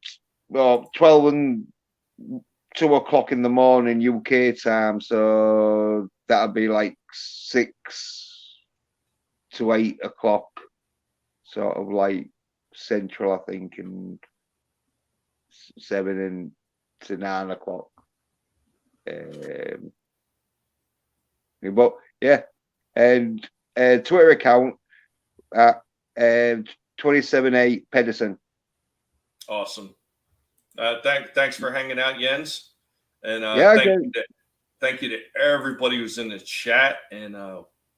2 o'clock in the morning UK time, so that'll be like 6 to 8 o'clock, sort of like Central, I think, and 7 to 9 o'clock. But yeah, and Twitter account at 278 Pedersen.
Awesome. Thanks for hanging out, Jens. And thank you to everybody who's in the chat. And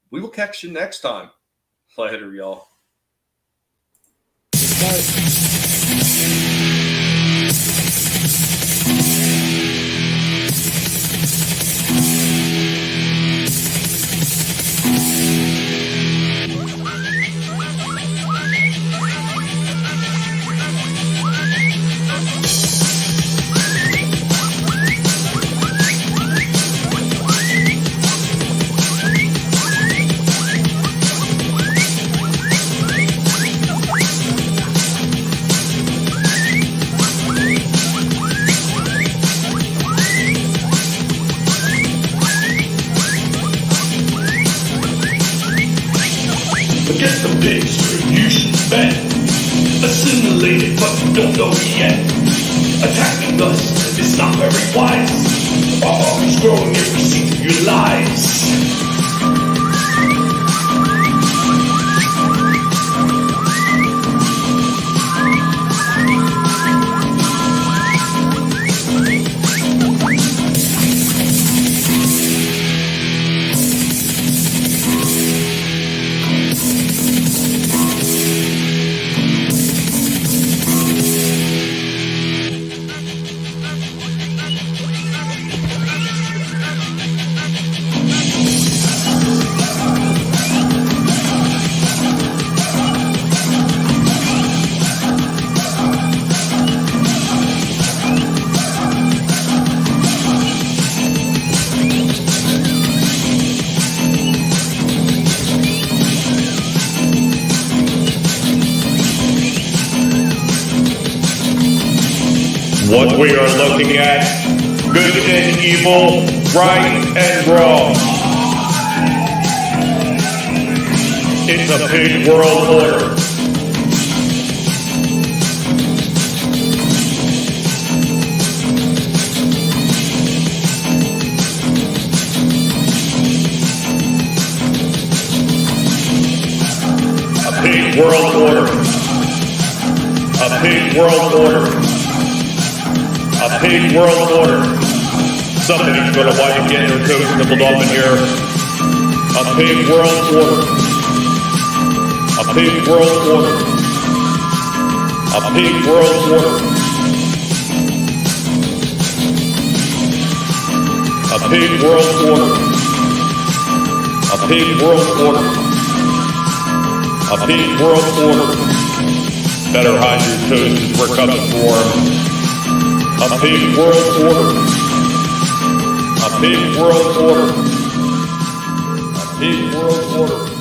we will catch you next time. Later, y'all.
It's the pigs you should bet. Assimilated, but you don't know it yet. Attacking us is not very wise. Our army's growing every seat of your lives.
What we are looking at, good and evil, right and wrong. It's a big world order. A big world order. A big world order. A big world order. Somebody's gonna wind up getting their toes nibbled off in here. A big world order. A big world order. A big world order. A big world order. A big world order. A big world order. Better hide your toes as we're coming for 'em. A big world order. A big world order. A big world order.